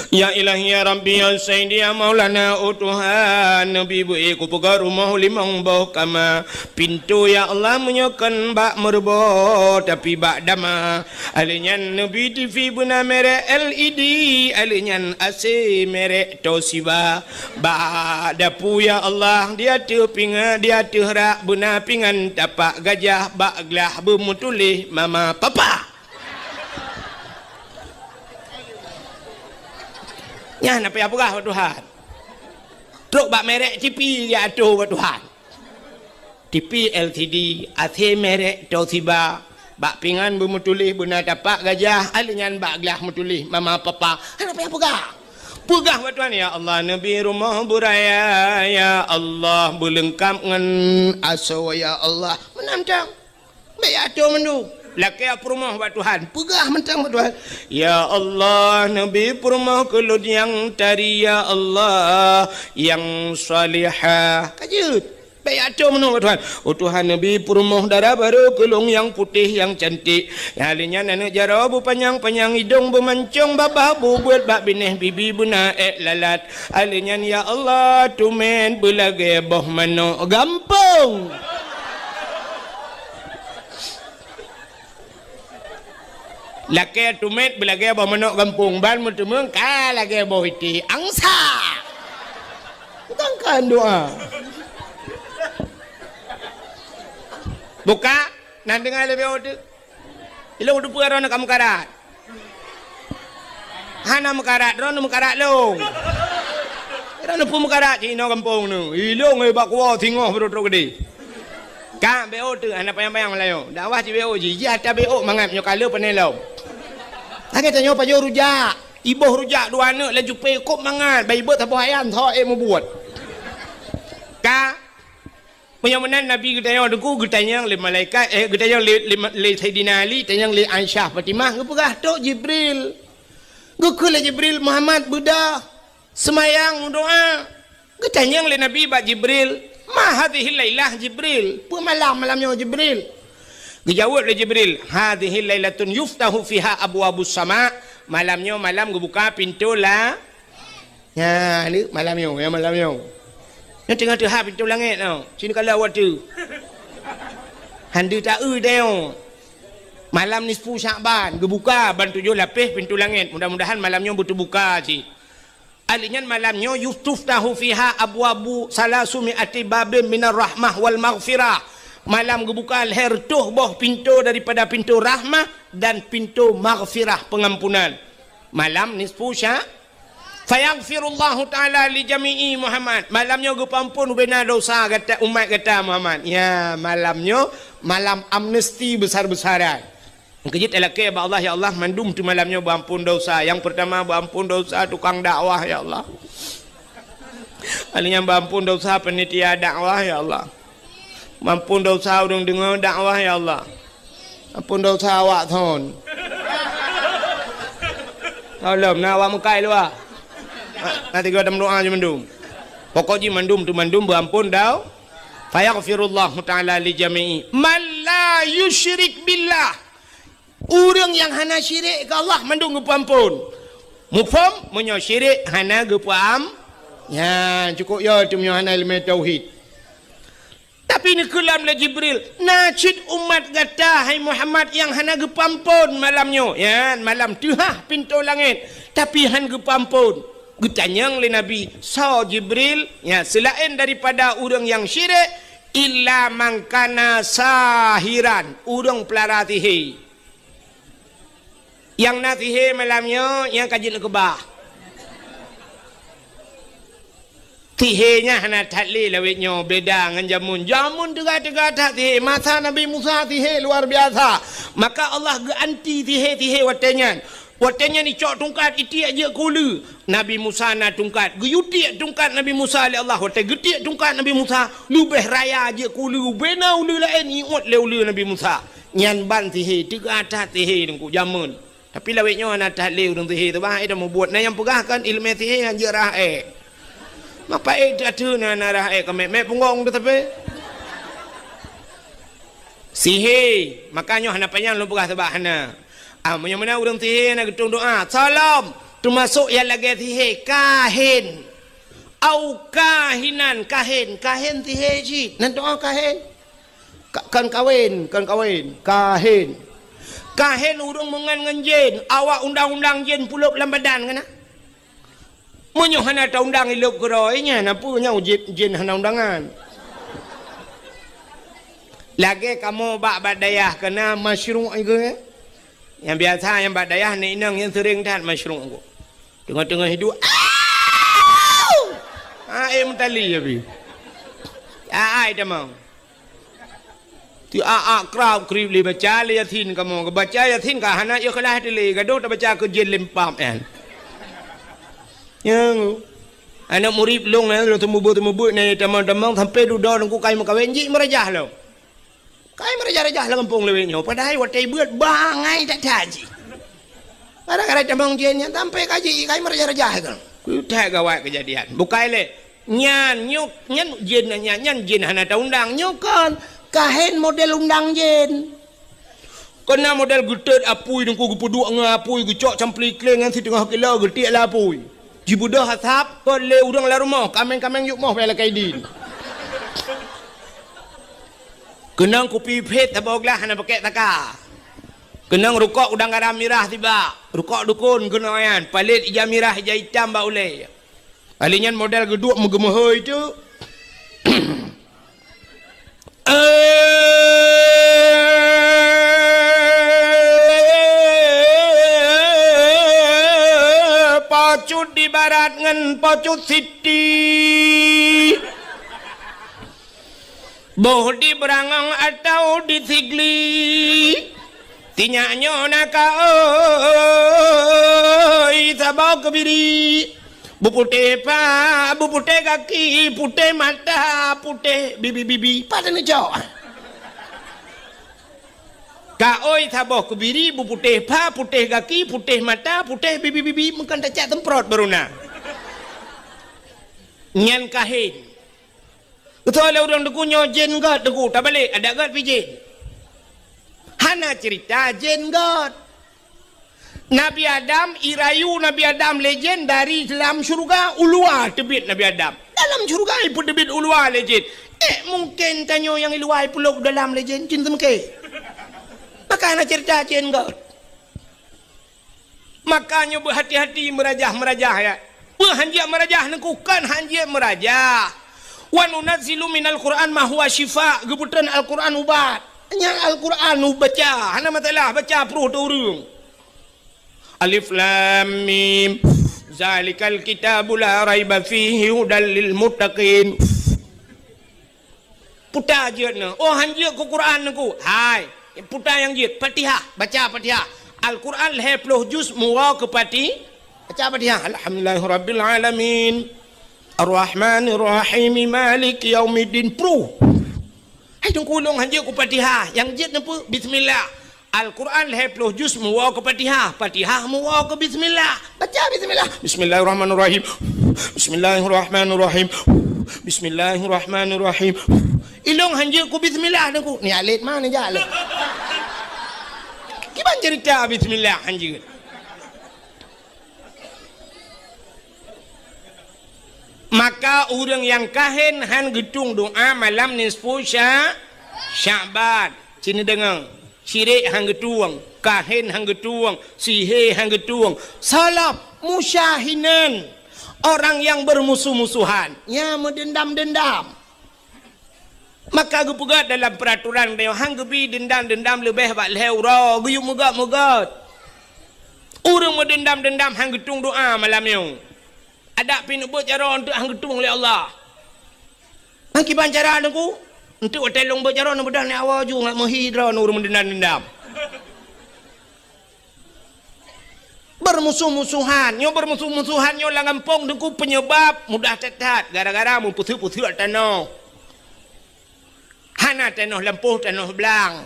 Ya ilahi ya rabbi ya sayyidi ya maulana oh Tuhan nabi bu ku pegar rumah limang bau kama pintu ya Allah menyokan bak merbo tapi bak dama alinyan nabi TV buna merek LED alinyan AC merek Toshiba bak dapu ya Allah dia tu pinga dia tu rak buna pingan tapak gajah bak gelah bermutulih mama papa. Ya, apa apa kah Tuhan? Truk bak merek TV dia aduh Tuhan. TV LCD, AC merek Toshiba, bak pingan bermutulih buna tapak gajah, alingan bak gelah mutulih mama papa. Apa apa kah? Pegah Tuhan ya Allah Nabi rumah buraya ya Allah berlengkap dengan aso ya Allah menantang. Baik aduh mendu. Laki apa rumah buat Tuhan pegah mentang buat Tuhan ya Allah Nabi rumah kelud yang tari ya Allah yang salihah kajut baik aduh menung buat Tuhan oh Tuhan Nabi rumah darah baru kelung yang putih yang cantik halinya anak jara bu panjang hidung bermancung babah bu buat bak bineh bibi buna lalat halinya ya Allah tumen belage boh mano gampang. Laki tumet belagi abah menok kampung ban mutemeng ka lagi abah iti angsa. Tangkan doa. Buka nan dengar lebih ode. Ilo udah puara nak kamu karat. Hana mekarat, rono mekarat long. Rono pun mekarat cina kampung nu. Ilo ngai bakwa tingoh berotro gede. Ka BO tu anak payang-payang Melayu. Dakwah ci BO ji ada BO mangap nyo kala penelom. Lagi tanya apa jo rujak. Ibuh rujak dua anak laju pe kop mangat bayi bet apa ayam tho mau buat. Ka penyamanan Nabi kita yang deku kita yang le malaikat kita yang le Sayyidina Ali kita yang le Aisyah Fatimah ngepegah tok Jibril. Gukul Jibril Muhammad Buddha semayang doa. Kita yang le Nabi ba Jibril ma hadhihi lailah Jibril pu malamnya Jibril dijawab oleh Jibril hadhihi lailatun yuftahu fiha abwabus sama malamnya malam buka pintu lah ya ni malamnya ya malamnya yang tengah-tengah pintu langit tau sini kalau awak tu handu tak deo malam nisfu Sya'ban buka ban 7 lapis pintu langit mudah-mudahan malamnya betul buka sih alinyan malamnya yuftahu fiha abwabu salasumi'ati babin minar rahmah wal maghfirah malam gebuka leher tuh boh pintu daripada pintu rahmah dan pintu maghfirah pengampunan malam nisfu sya fayaghfirullahu ta'ala li jami'i Muhammad malamnya gepampun bena dosa kata umat kata Muhammad ya malamnya malam amnesti besar-besaran kejit elake ba Allah ya Allah mandum tu malamnya berampun dosa yang pertama berampun dosa tukang dakwah ya Allah alinya berampun dosa penitia dakwah ya Allah mampun dosa orang dengar dakwah ya Allah ampun dosa awak thon tolong nak awak mukai lu nanti gua doa je mandum pokoknya mandum tu mandum berampun dau fayaghfirullahu ta'ala li jami'i man la yusyrik billah orang yang hana syirik ke Allah mandung gepampun mufham menyo syirik hana gepam ya cukup ya tu menyo hana ilmu tauhid. Tapi ni kelam la Jibril najid umat gata hai Muhammad yang hana gepampun malamnya ya malam tu pintu langit tapi han gepampun getanyang le Nabi sa Jibril ya selain daripada orang yang syirik illa mangkana sahiran orang pelara tihi yang natihi malamnya yang kaji lekebah tihenya hana tatli lawitnya beda dengan jamun tega-tega tak tihe masa Nabi Musa tihe luar biasa maka Allah ganti tihe watenyan ni cok tungkat iti aja kulu Nabi Musa na tungkat guyuti tungkat Nabi Musa li Allah wate geti tungkat Nabi Musa lubeh raya aja kulu bena ulu lain iut le ulu Nabi Musa nyan ban tihe tega-tega tihe dengku jamun tapi lawitnya hana tatli udang tihe tu bah ida mau buat na yang pegahkan ilmu tihe yang jerah Mapa tu na narah kami punggong tu tapi sihir makanya hana panjang lu pegah sebab hana mana orang sihir nak getung doa salam termasuk yang lagi tihe kahin au kahinan kahin tihe ji nan doa kahin kan kawin kahin urung mengan ngan jin awak undang-undang jin puluk lam badan kana munyo hana ta undang iluk keroinya napa nya jin hana undangan lagi kamu bak badayah kena masyru' ke yang biasa yang badayah ni inang yang sering dah masyru' aku tengah-tengah hidup mentali ya bi dah mau ti krab krib li baca li yatin kamu baca yatin ka hana yo kelah dili gaduh ta baca ke jin lempam kan yang anak murid long na lo temu ni tamang sampai duduk nunggu kai makawin ji merajah lo kai merajah lah kampung lewenya padahal watai buat bangai tak taji kadang-kadang tamang jennya sampai kaji kai merajah kan tak gawat kejadian bukai le nyan jin hana ta undang nyokon kahen model undang jin kena model getet apui nunggu gepuduk ngapui gecok campli kleng ngan si tengah kilo getik lah apui jibudah hasap ko le urang la rumah kameng yuk moh bela kaidin kenang kopi pet taboglah hana pakai taka kenang rukuk udang garam mirah tiba rukuk dukun kenayan palit ija mirah ija hitam ba ule alinyan model geduk megemehoi tu pocut di barat ngan pocut siti boh di berangang atau di sigli tinyaknya naka oi sabau kebiri bupute kaki putih mata putih bibi pada ni jauh ka oi sabau kebiri bupute putih kaki putih mata putih bibi mungkin tak cak temprot beruna nyan kahin betul lah orang deku nyojen god deku tak balik ada god pijin hana cerita jen god Nabi Adam irayu Nabi Adam legend dari dalam syurga ulua tebit Nabi Adam dalam syurga pun tebit ulua legend mungkin tanyo yang iluai puluk dalam legend cinta mungkin maka nak cerita jen god makanya berhati-hati merajah ya berhanjak merajah nekukan hanjak merajah wa nunazzilu minal Qur'an ma huwa syifa gebutan Al-Qur'an ubat yang Al-Qur'an baca hana matalah baca peruh turung alif lam mim zalikal kitabu la raiba fihi hudal lil muttaqin puta jeutna oh hanjeut ku Quran ku hai puta yang jeut Fatihah baca Fatihah Al-Quran 20 juz muwa ke pati baca Fatihah alhamdulillahirabbil alamin Ar-Rahmanir Rahim Maliki Yaumiddin pro. Hai dong kulong hanjau ku Fatihah. Yang jet apa? Bismillah. Al-Quran 20 juz muwa ke Fatihah. Fatihah muwa ke Bismillah. Baca Bismillah. Bismillahirrahmanirrahim. Bismillahirrahmanirrahim. Bismillahirrahmanirrahim. Ilong hanjau ku Bismillah dong ku. Ni alit mana je alit? Gimana cerita Bismillah hanjau? Maka orang yang kahin han gedung doa malam nisfu Sya'ban. Sini dengar. Syirik han getuang, kahin han getuang, sihir han getuang. Salaf musyahinan. Orang yang bermusuh-musuhan, ya mendendam-dendam. Maka gupegat dalam peraturan dia hang gebi dendam-dendam lebih bak lehura, guyuk megat-megat. Orang mendendam-dendam hang getung doa malam ni. Ada pin buat cara untuk hang getung oleh Allah. Hang kiban cara aku untuk telong buat cara mudah ni awal ju ngak menghidra nur mendendam-dendam. Bermusuh-musuhan, nyo bermusuh-musuhan nyo langampong deku penyebab mudah tetat gara-gara mu putih-putih tanah. Hana tanah lempuh tanah belang.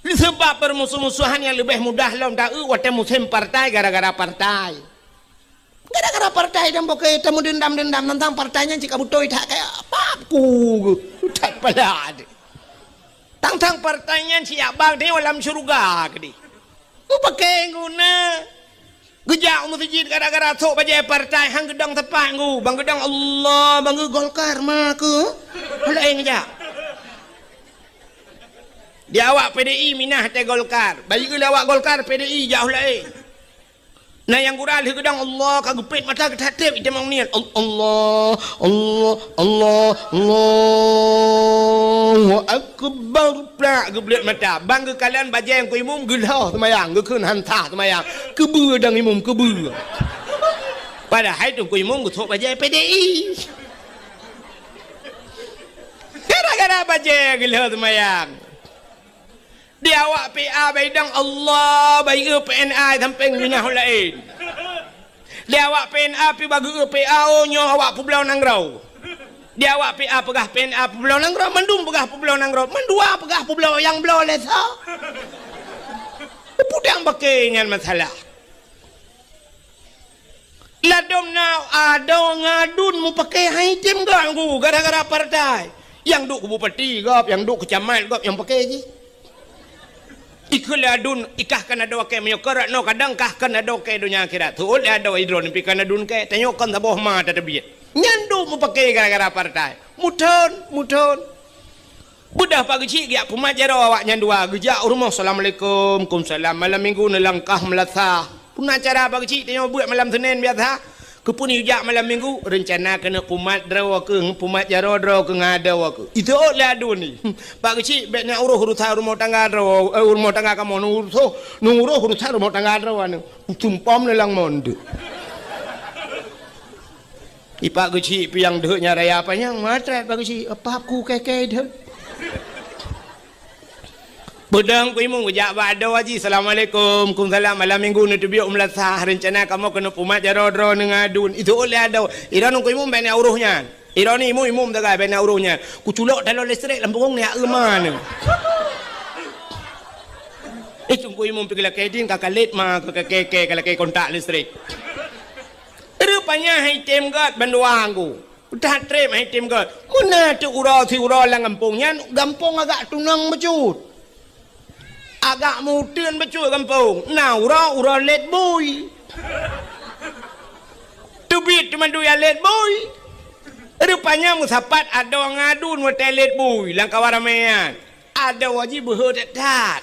Sebab bermusuh-musuhan yang lebih mudah lom dak wate musim partai gara-gara partai. Gara-gara partai dan pakai temu dendam-dendam tentang partainya jika butoi tak kayak apa aku tak pala ada. Tentang partainya siap bang dia dalam syurga kedi. Mu pakai guna Gejak masjid gara-gara tok bajai partai hang gedang tepat ngu. Bang gedang Allah, bang Golkar mah ke. Lain gejak. Dia awak PDI minah te Golkar. Bagi ke awak Golkar PDI jauh lain. Nah yang kurang dia gedang Allah kagupit mata ketatip itu memang niat Allah Allahu akbar plak geblet mata bang ke kalian baca yang ku imum gelah semayang ke keun hantah semayang kebeur dang imum kebeur padahal itu ku imum ku tok baca PDI gara-gara baca gelah semayang dia awak PA baidang Allah baik PNA sampai minah lain dia awak PNA pi bagi PA nyo awak pulau Nangrau dia awak PA pegah PNA pulau Nangrau mendum pegah pulau Nangrau mendua pegah pulau yang belau lesa pudang pakai ngan masalah ladom now ada ngadun mu pakai haitim ganggu gara-gara partai yang duk ke bupati gop yang duk ke camat gop yang pakai je ikul adun ikah kan ada wakai menyokor no kadang kah kan ada wakai dunia akhirat tu ada idron pi kan adun kai tanyo kan taboh ma ta tebiet nyandu mu pakai gara-gara partai muton budah pagi cik ya pemajar awak nyandua gejak rumah assalamualaikum kumsalam malam minggu nelangkah melatah pun acara pagi cik tanyo buat malam Senin biasa kepun hujak malam minggu rencana kena pumat draw ke pumat jaro draw ke ngada ke itu lah adun ni pak kecil beknya uruh urusan rumah tangga draw rumah tangga kamu nuruh urusan rumah tangga draw anu tumpam lelang monde ipak kecil piang dehnya raya apa yang matret pak kecil apa aku keke deh Bedang ku imung gejak ba'da waji assalamualaikum kumsalam malam minggu ni tubiuk melasah rencana kamu kena pumat jaro-jaro nengadun itu oleh ada iran ku imung bena uruhnya iran ni imum tagai bena uruhnya ku culok dalam listrik lampung ni mana itu ku imum pergi kedin kakak let mah kakak keke kalau keke kontak listrik rupanya haitem gat banduang ku udah trem haitem gat mana tu urau si urau lang gampungnya gampung agak tunang becut agak mudun betul kampung nah ura let boy tubit cuma dua let boy rupanya musapat ada ngadun hotel let boy langkah waramean ada wajib berhodat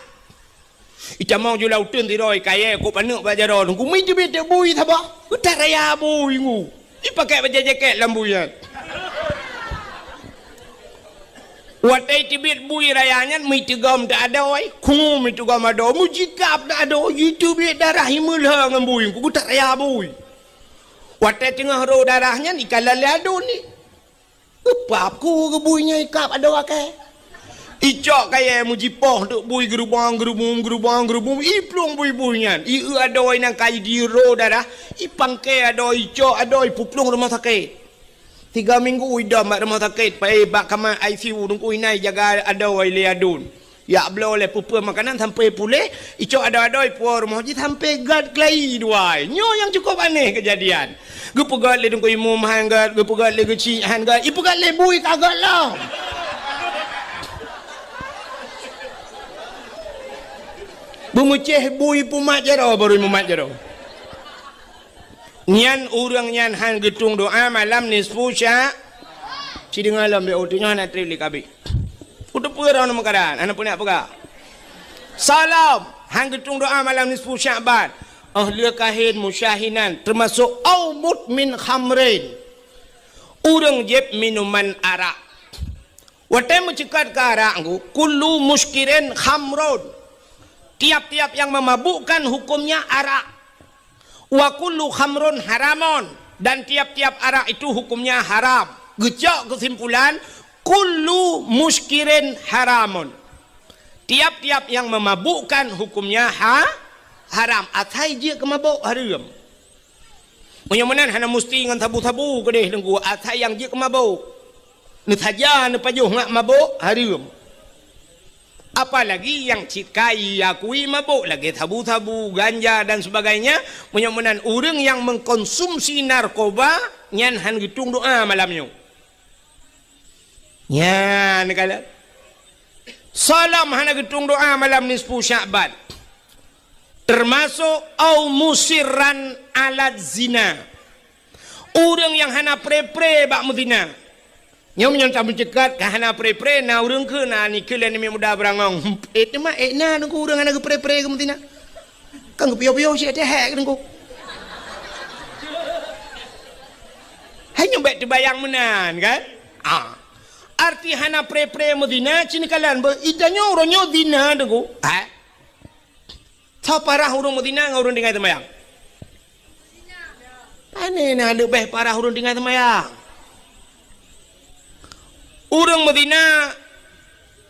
ita mau jual utun tiroi kaya ko panuk bajaro ku mi tubit boy thaba utar raya boy ngu dipakai baju jaket lambuyan watai tibit bui rayanya mi tegam tak ada oi ku mi tegam ada mu jikap tak ada itu bi darah himul hang bui ku tak raya bui watai tengah ro darahnya ni kalal ado ni apa ku ke buinya ikap ada wakai icok kaya mu jipoh duk bui gerubang iplung bui-buinya i ada oi nang kai di ro darah i pangke ada icok ada puplung rumah sakit 3 minggu udah mak rumah sakit pai bak kamar ICU tunggu inai jaga ada wai leadun ya belo le pupu makanan sampai pulih ico ada puar rumah haji sampai gad klai duai nyo yang cukup aneh kejadian gepu gad le tunggu imum hanggat gepu gad le geci hanggat ipu gad le bui kagak lah bumuceh bui pumat jero baru mumat jero nyan urang nyan han getung doa malam nisfu sya si dengar lam dia otinya nak trili kabi udah pura nama keadaan anak punya apa salam han getung doa malam nisfu sya'ban ahli kahin musyahinan termasuk aumut min khamrin urang jeb minuman arak watai mencekat ke arak kullu muskirin khamrun tiap-tiap yang memabukkan hukumnya arak wa kullu khamrun haramun dan tiap-tiap arak itu hukumnya haram gejak kesimpulan kullu muskirin haramun tiap-tiap yang memabukkan hukumnya haram atai je kemabuk haram menyamunan hana musti dengan tabu-tabu kedeh dengku atai yang je kemabuk ni saja ni pajuh ngak mabuk haram apalagi yang cikai akui mabuk lagi tabu-tabu ganja dan sebagainya menyamunan orang yang mengkonsumsi narkoba nyan han gitung doa malamnya nyan kala salam han gitung doa malam nisfu sya'ban termasuk au musiran alat zina. Orang yang hana pre-pre bak muzina. Nyom nyom tak mencekat ke hana pre-pre na orang ke na ni ke ni muda berangong. Itu mah na nunggu orang hana ke pre-pre ke muzina. Kan ke pio-pio si ada hak nunggu. Hanya baik terbayang menan kan? Arti hana pre-pre muzina cini kalian idanya orangnya zina nunggu. Tahu parah orang muzina ngurun dengan temayang. Ane na lebih parah urun dengan temayang. Urang Medina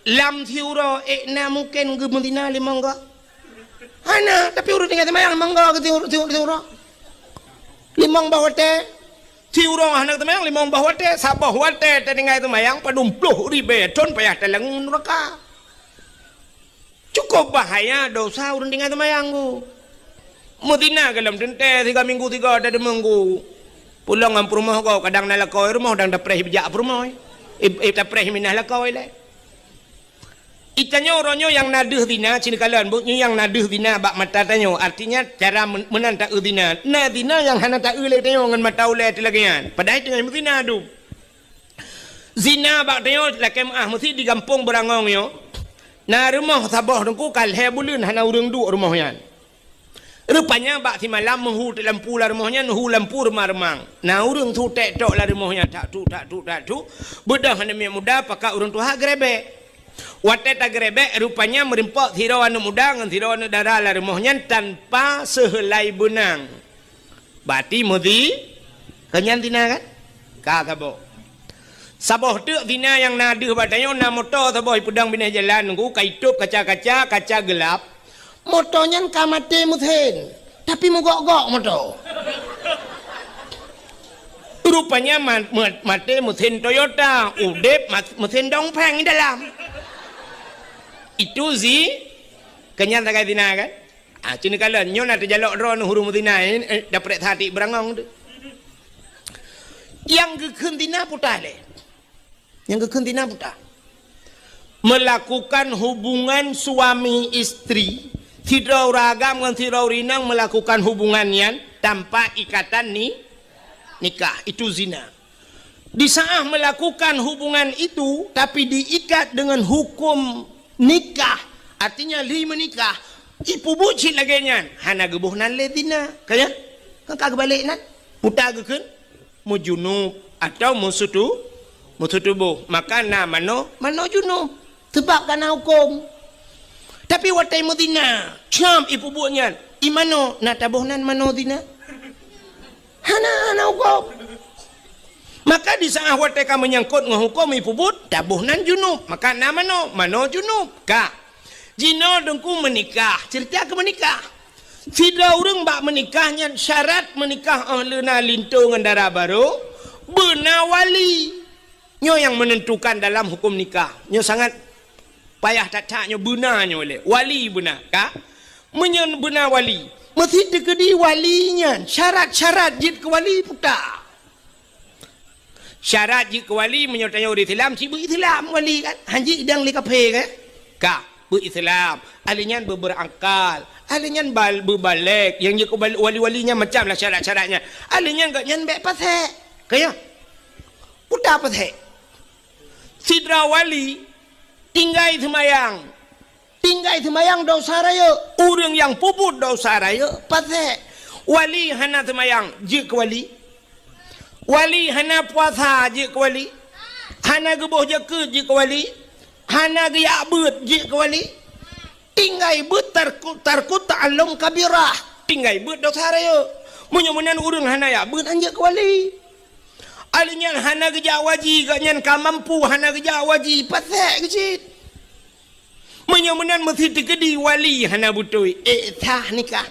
lam thiuro na mungkin ke Medina limang ga. Ana tapi urun dengan temayang mangga ke thiuro. Limang bawate. Thiuro anak temayang limang bawate sabah wate dengan temayang padumpluh ribe ton payah telang neraka. Cukup bahaya dosa urun dengan temayang ku. Medina dalam tente 3 minggu 3 ada minggu. Pulang ngam rumah kau kadang nak kau rumah dang dapreh bijak rumah. Dapreh minah la kau le. Itanya orangnya yang naduh dina cini kalian buknya yang naduh dina bak mata tanyo artinya cara menanta dina. Na dina yang hana tak le tanyo ngan mata ule telagian. Padahal dengan Medina adu. Zina bak tanyo lakem mesti di kampung berangong yo. Na rumah sabah dengku kal he bulun hana urang du rumahnya. Rupanya bak si malam menghu lampu lah rumahnya, menghu lampu remang-remang. Nah orang tu tek-tok lah rumahnya, tak tu. Bedah hanya muda pakai orang tu hak gerebek. Watet tak gerebek, rupanya merimpak thirawan muda dengan thirawan darah lah rumahnya tanpa sehelai benang. Berarti mudi kenyan tina kan? Kakabo. Sabah tu tina yang nadu batanya, na motor sabah pedang binah jalan, nunggu kaitup kaca-kaca, kaca gelap. Motornya kamate muthen tapi mogok-gok motor. Rupanya mate muthen Toyota, udep muthen dongpeng dalam. Itu zi kenyan tak tina kan? Cini kala nyon ada jalok ron huru mutina dapat hati berangong tu. Yang kekentina putar le. Yang kekentina putar. Melakukan hubungan suami istri tidak ragam dengan tidak rinang melakukan hubungannya tanpa ikatan nikah itu zina. Di saat melakukan hubungan itu tapi diikat dengan hukum nikah artinya li menikah ipu bucin lagi nya hana gebuh nan le zina kaya kan kagak balik nan putar gekeun mu junub atau musutu tubuh maka na mano junub sebab kana hukum. Tapi watai Medina, cam ibu buatnya, imano na tabuhnan mano dina, hana hukum. Maka di saat watai kamu menyangkut ngehukum ibu buat tabuhnan junub, maka na mano junub. Ka, jino dengku menikah, cerita ke menikah. Tidak orang bak menikahnya syarat menikah ahluna lintung darah baru, benar wali. Nyo yang menentukan dalam hukum nikah, nyo sangat payah tak-taknya benarnya oleh wali benar kah? Menyen benar wali mesti dikedi walinya syarat-syarat jid ke wali putar syarat jid ke wali menyertanya orang Islam si berislam wali kan hanji idang likape kan kah berislam alinyan berangkal alinyan berbalik yang jid ke wali-walinya macam lah syarat-syaratnya alinyan gak nyan baik pasek kaya putar pasek sidra wali tinggai semayang dosa raya orang yang puput dosa raya pasal wali hana semayang je ke wali hana puasa je ke wali hana gebuh jeke je ke wali hana geyak bet je ke wali tinggai bet tarkut ta'allum kabirah tinggai bet dosa raya menyemenan orang hana ya bet anje ke wali alinyan hana gejak waji ganyan ka mampu hana gejak waji pasal kecil menyemenan mesti dikedi wali hana butoi sah nikah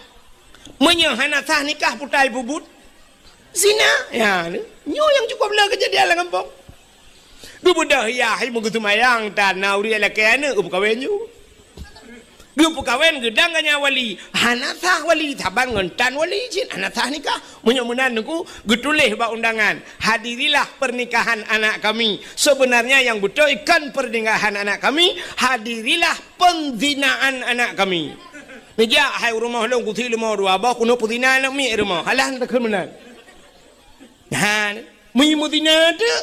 hana sah nikah putai bubut zina ya nyo yang cukup belah kejadian lah kampung du budah ya hai begitu mayang tanah uri ala kena upkawenyu du pukawen gedang ganya wali hana sah wali taban ngentan wali jin hana sah nikah menyemenan niku getulih ba undangan hadirilah pernikahan anak kami sebenarnya yang betul ikan pernikahan anak kami hadirilah penzinaan anak kami Meja hai rumah long ku thi rumah dua ba ku no putina nak mi rumah. Halan tak kemenan. Ha, mi mutina tu.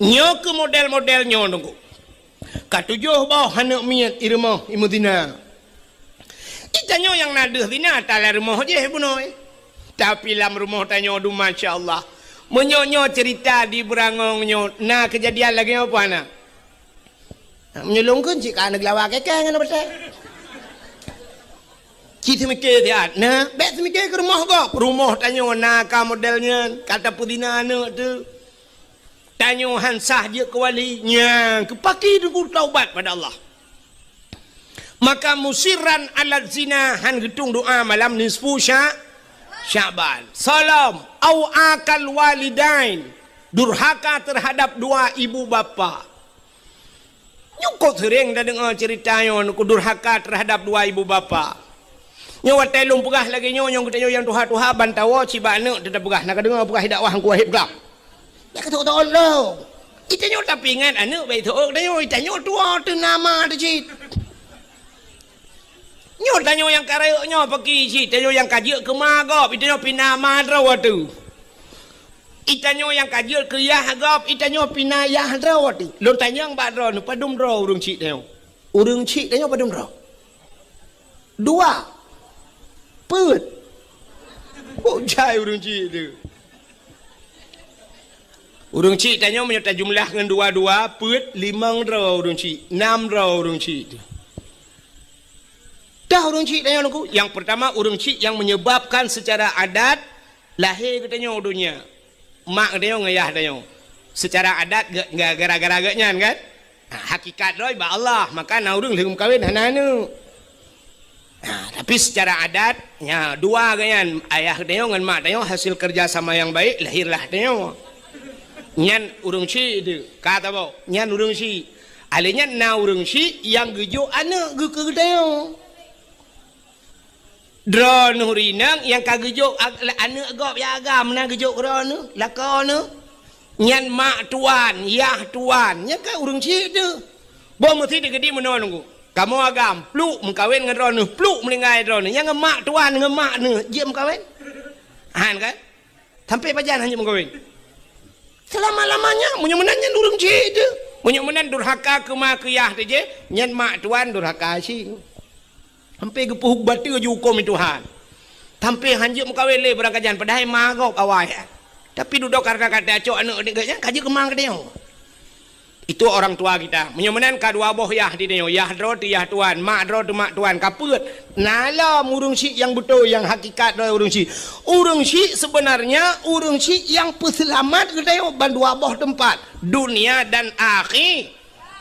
Nyo ke model-model nyo nunggu. Katujuh bawah hanak miat irmah imutina. Itanyo yang naduh dina tala rumah je bunoi. Tapi lam rumah tanyo du masya-Allah. Menyonyo cerita di berangong nyo. Nah kejadian lagi apa ana? Menyolongkeun cik kana glawa keke ngana betul. Cik mikir dia. Nah, bet mikir ke rumah kok. Rumah tanyo nah ka modelnya kata pudina anak tu. Tanyo hansah dia ke walinya. Kepaki dulu taubat pada Allah. Maka musiran alat zina han getung doa malam nisfu Syaban. Salam au akal walidain. Durhaka terhadap dua ibu bapa. Nyukut sering dah dengar cerita yang durhaka terhadap dua ibu bapa. Nyawa telung pegah lagi nyong kita yang tuha-tuha bantawa ciba anak tetap pegah nak dengar pegah dakwah hang kuahib pegah. Ya kata Allah. Kita nyo tapi ingat anak baik tu dah kita nyo tua tu nama tu cik. Nyo tanyo yang karayok nyo pergi cik, tanyo yang kajik ke magop, itanyo pindah madraw tu. Itanyo yang kajik ke yahgop, itanyo pindah yahdraw tu. Lo tanyo yang badraw nu padum draw urung cik tanyo. Urung cik tanyo padum draw. Dua. Put. Bojai urung cik tu. Urung cik tanyo menyerta jumlah dengan dua-dua, put 5 draw urung cik, 6 draw urung cik tu. Dah urung cik tanya aku. Yang pertama urung cik yang menyebabkan secara adat lahir katanya dunia. Mak katanya ngayah tanya. Secara adat enggak gara-gara agaknya kan? Hakikat doi ba Allah, maka na urung lengum kawin hananu. Tapi secara adat nya dua ganyan ayah katanya ngan mak tanya hasil kerja sama yang baik lahirlah tanya. Nyan urung cik itu kata bau. Nyan urung cik. Alenya na urung cik yang gejo anak ge ke tanya. Drone hurinang yang kagejuk anak gop ya agam na gejuk drone lakon nyan mak tuan yah tuan nya ka urang cik tu bo mesti digedi menon ku kamu agam pluk mengkawin dengan drone pluk melingai drone yang mak tuan dengan mak ne je mengkawin han kan sampai pajan hanya mengkawin selama-lamanya munyo-munannya urang cik tu munyo-munan durhaka ke mak ke yah tu je nyan mak tuan durhaka cik. Sampai gepuh batu je hukum Tuhan. Sampai hanjuk mengkawin le berangkajan padahal magop awal. Tapi duduk kata-kata acok anak adik-adiknya kaji kemang ke dia. Itu orang tua kita. Menyemenan kadua boh yah di dia. Yah dro tu yah tuan, mak dro tu mak tuan. Kaput. Nala urung syik yang betul yang hakikat do urung syik. Urung syik sebenarnya urung syik yang peselamat ke dia bandua boh tempat dunia dan akhir.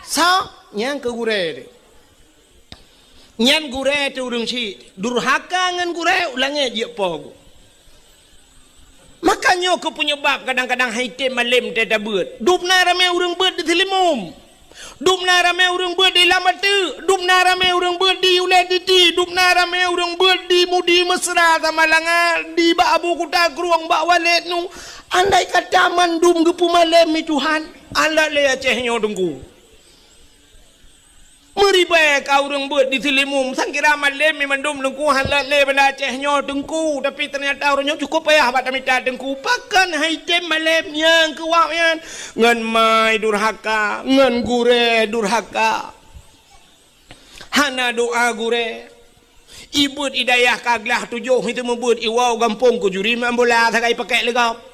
So, yang ke gure. Nyan gure tu urung cik durhaka ngan gure ulangnya je po. Makanya ke penyebab kadang-kadang haitim malim teta beut. Dupna ramai urang beut di Telimum. Dupna ramai urang beut di Lamatu. Dupna ramai urang beut di Ulediti. Dupna ramai urang beut di Mudi Mesra Tamalanga di Bak Abu Kuta Keruang Bak Walid nu. Andai kata mandum gepu malam ni Tuhan, Allah le acehnya dengku. Meribay kau orang buat di Telimum sangkira malam mandum dengku halat le benda Acehnya dengku tapi ternyata orangnya cukup payah buat minta dengku pakan haitem malam yang kewaknya ngan mai durhaka ngan gure durhaka hana doa gure ibut idayah kaglah tujuh itu membut iwau gampung ku juri mambola sakai pakai legap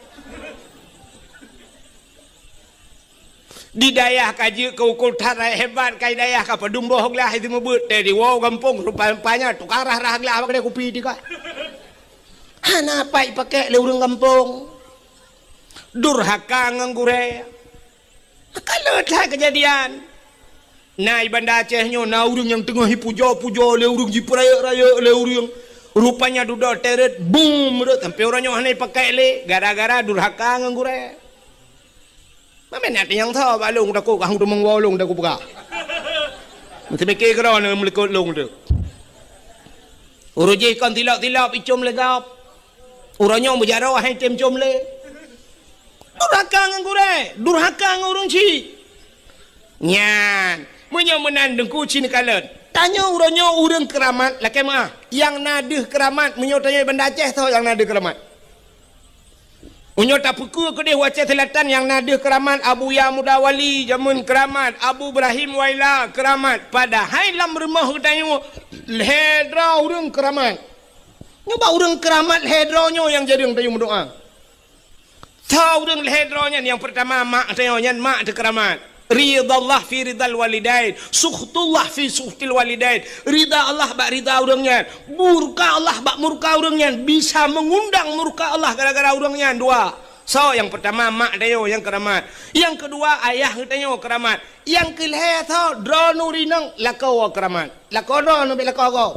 di dayah kaji ke ukul tarai hebat kai dayah ka padum bohong lah itu membut dari wow kampung rupanya tukar rah lah apa dia kopi di ka hana pai pakai le urang kampung durhaka nganggure kalau tak kejadian nai banda Acehnya na urang yang tengah puja-puja le urang ji raya le urang rupanya duduk teret boom sampai orangnya hanai pakai le gara-gara durhaka nganggure. Mana nak yang tahu balung dah kau kahung tu mengwalung dah kau buka. Mesti mikir kerana melikut long tu. Uruji kan tilap-tilap icum legap. Urangnya berjarah hai tem cum le. Durhaka ngan gure, durhaka ngan urang ci. Nyan, munyo menandeng kuci ni kalet. Tanya uronyo urang keramat, lakai mah. Yang nadeh keramat, munyo tanya Banda Aceh tau yang nadeh keramat. Munyo tak pukul ke dia Aceh Selatan yang nadeh keramat, Abu Ya Mudawali jamun keramat, Abu Ibrahim Waila keramat. Padahal dalam rumah tanya hedra urang keramat. Nyoba urang keramat hedronyo yang jadi yang tanya doa. Tahu urang hedronyo yang pertama mak tanya mak de keramat. Ridallah fi ridal walidain, sukhtullah fi sukhtil walidain. Rida Allah bak rida urangnya, murka Allah bak murka urangnya, bisa mengundang murka Allah gara-gara urangnya. Dua. So yang pertama mak dayo yang keramat. Yang kedua ayah dayo keramat. Yang kelih tau dronu rinang lakau keramat. Lakau dronu be lakau kau.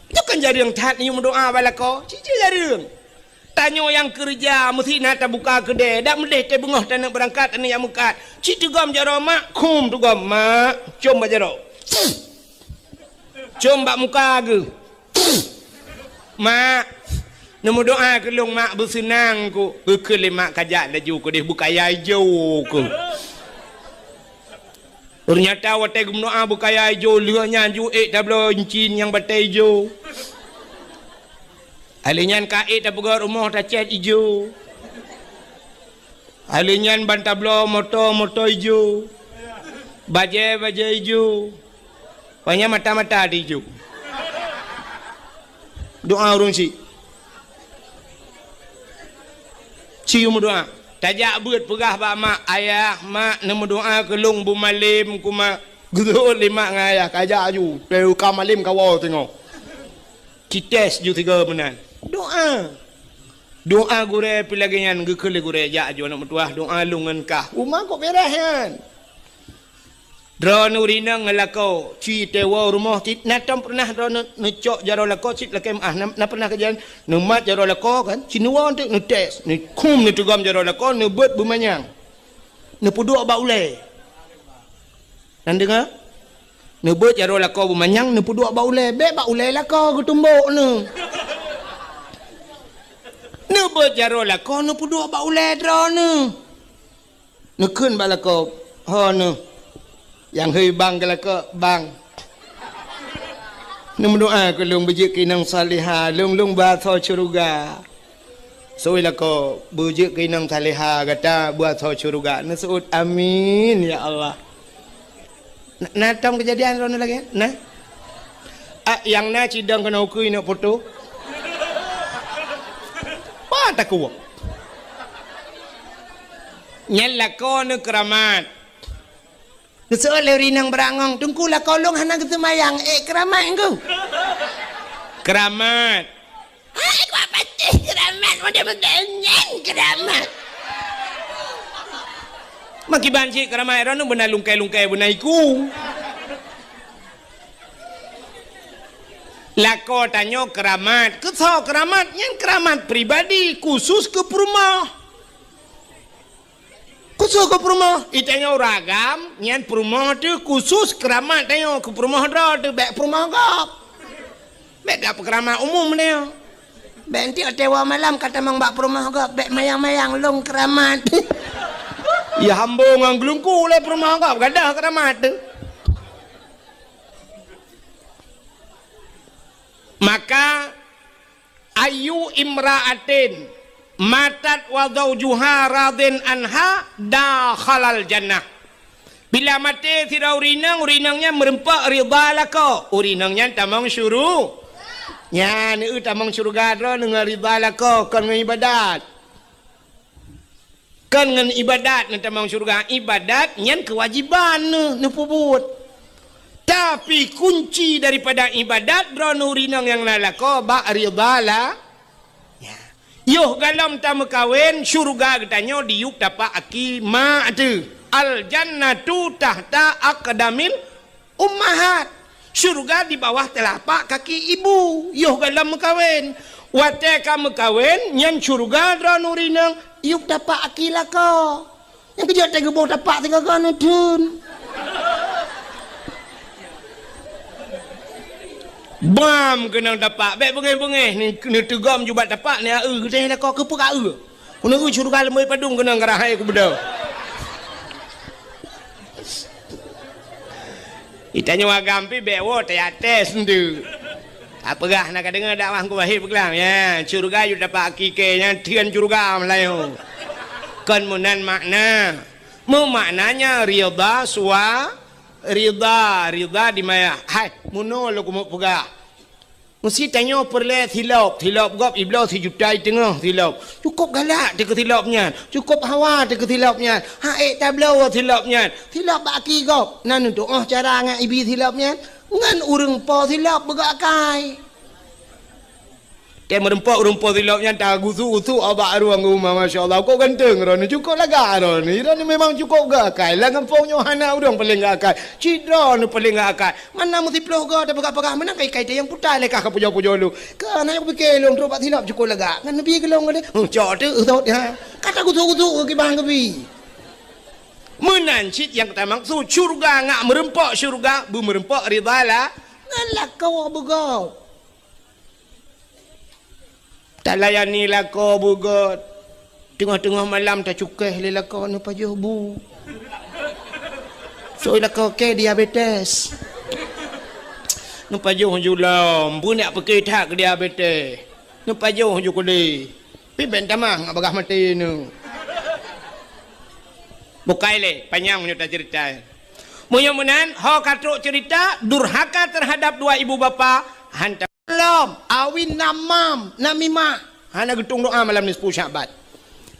Itu kan jadi yang taat ni mendoa balako. Cici jadi yang. Tanya yang kerja mesti nak buka kedai dak mendeh te bengah tak nak berangkat ni yang mukat ci tugam jaro mak kum tugam mak com jaro com bak muka ke mak nemu doa ke long mak bersenang ku ke mak kajak laju ku deh buka hijau ku ternyata watai doa buka hijau lehnya ju tablo incin yang batai hijau. Alinyan kait tak pegang rumah tak cat hijau. Alinyan bantablo motor hijau. Baja hijau. Banyak mata-mata di hijau. Doa urung si. Cium doa. Tajak beut pegah bak mak ayah mak nemu doa kelung bu malim ku mak. Gudul lima ngayah kajak ju. Peu ka malim kawau tengok. Kites ju 3 menan. Doa gure pilagian gekele gure jak jo nak metuah doa lungan kah rumah kok beres kan drone urina ngelakau ci tewa rumah tit natam pernah drone necok jaro lakau cit lakem na pernah kejadian nemat jaro lakau kan cinuwa untuk netes ni kum ni tugam jaro lakau ne bet bumanyang ne puduk ba ule nan dengar ne bet jaro lakau bumanyang ne puduk ba ule be ba ule lakau ketumbuk ne ne berjaro lah kau ne puduk bak ulai dra ne ne kun bak lah kau ha ne yang hui bang ke lah kau bang ne mendoa ke lung berjik kinang salihah lung bahasa syurga soi lah kau berjik kinang salihah kata bahasa syurga ne seut amin ya Allah nah tam kejadian rona lagi nah yang na cidang kena ukui nak foto tak kuat. Nyala kau ne keramat. Kesoal rinang berangong, tunggu lah kau long hana kesemayang. Keramat engkau. Keramat. Aku apa sih keramat? Macam mengenyan keramat. Maki banci keramat orang nu benar lungkai benar iku. Lako tanya keramat, kesal keramat, yang keramat pribadi khusus ke perumah. Khusus ke perumah, itanya ragam, yang perumah tu khusus keramat tanya ke perumah dah tu baik perumah gap. Baik dak keramat umum dia. Baik nanti tewa malam kata mang bak perumah gap, baik mayang-mayang long keramat. Ya hambung ang glungku le perumah gap, gadah keramat tu. Maka ayu imra'atin matat wa zawjuha radin anha dakhalal jannah. Bila mati tidak urinangnya merempak ridha lako. Urinangnya tamang syuru. Nya ni tamang syurga dro dengan ridha lako kan dengan ibadat. Kan dengan ibadat ni tamang syurga. Ibadat nyan kewajiban ni pubut. Tapi kunci daripada ibadat dronu rinang yang lalako ba ridala. Ya. Yuh galam tamu kawin syurga katanya diuk dapat aki ma tu. Al jannatu tahta aqdamil ummahat. Syurga di bawah telapak kaki ibu. Yuh galam kawin. Wate kamu kawin yang syurga dronu rinang yuk dapat aki lako. Yang kejap tega bawah dapat tega kan dun. Bam kena dapat. Baik bengih-bengih ni kena tegam jubat dapat ni kita dah kau ke peka kena syurga lemui padung kena ngarahai ku beda. Itanya wagam pi bewo tayate sendu. Apagah nak dengar dakwah ku wahid pegelam ya. Syurga yu dapat kikenya tian syurga melayu. Kan munan makna. Maknanya ridha suwa ridha di maya. Hai muno lo ku mo pegah. Mesti tanya perle tilap gop iblau si jutai tengah tilap. Cukup galak dia ketilapnya. Cukup hawa dia ketilapnya. Haik tablau tilapnya. Tilap baki gop. Nan untuk cara ngan ibi tilapnya. Ngan urang po tilap begakai. Dia merempak urang po tilapnya tak gusu abak ruang rumah masya-Allah. Kau ganteng ron cukup laga ron. Ron memang cukup gakai. Langan ponyo hana urang paling gakai. Cidra nu paling gakai. Mana mesti ploh ga ada pegah-pegah mana kai dia yang putai lekah ka pujo-pujo lu. Kana yang fikir long trobat tilap cukup laga. Ngan nabi gelong gade. Cok tu utot ya. Kata gusu ke bang kebi. Menan cit yang kita maksud syurga ngak merempak syurga bu merempak ridala. Ngan lakau begau. Tak layani lako bugot. Tengah-tengah malam tak cukai le lako ni pajuh bu. So lako ke diabetes. Nu pajuh julam, bu nak pergi tak ke diabetes. Nu pajuh ju kuli. Pi ben tamang abagah mati nu. Bukai le panjang punya cerita. Mudah-mudahan ho katruk cerita durhaka terhadap dua ibu bapa hantar belum awin namimah hana getung doa malam ni 10 Syaban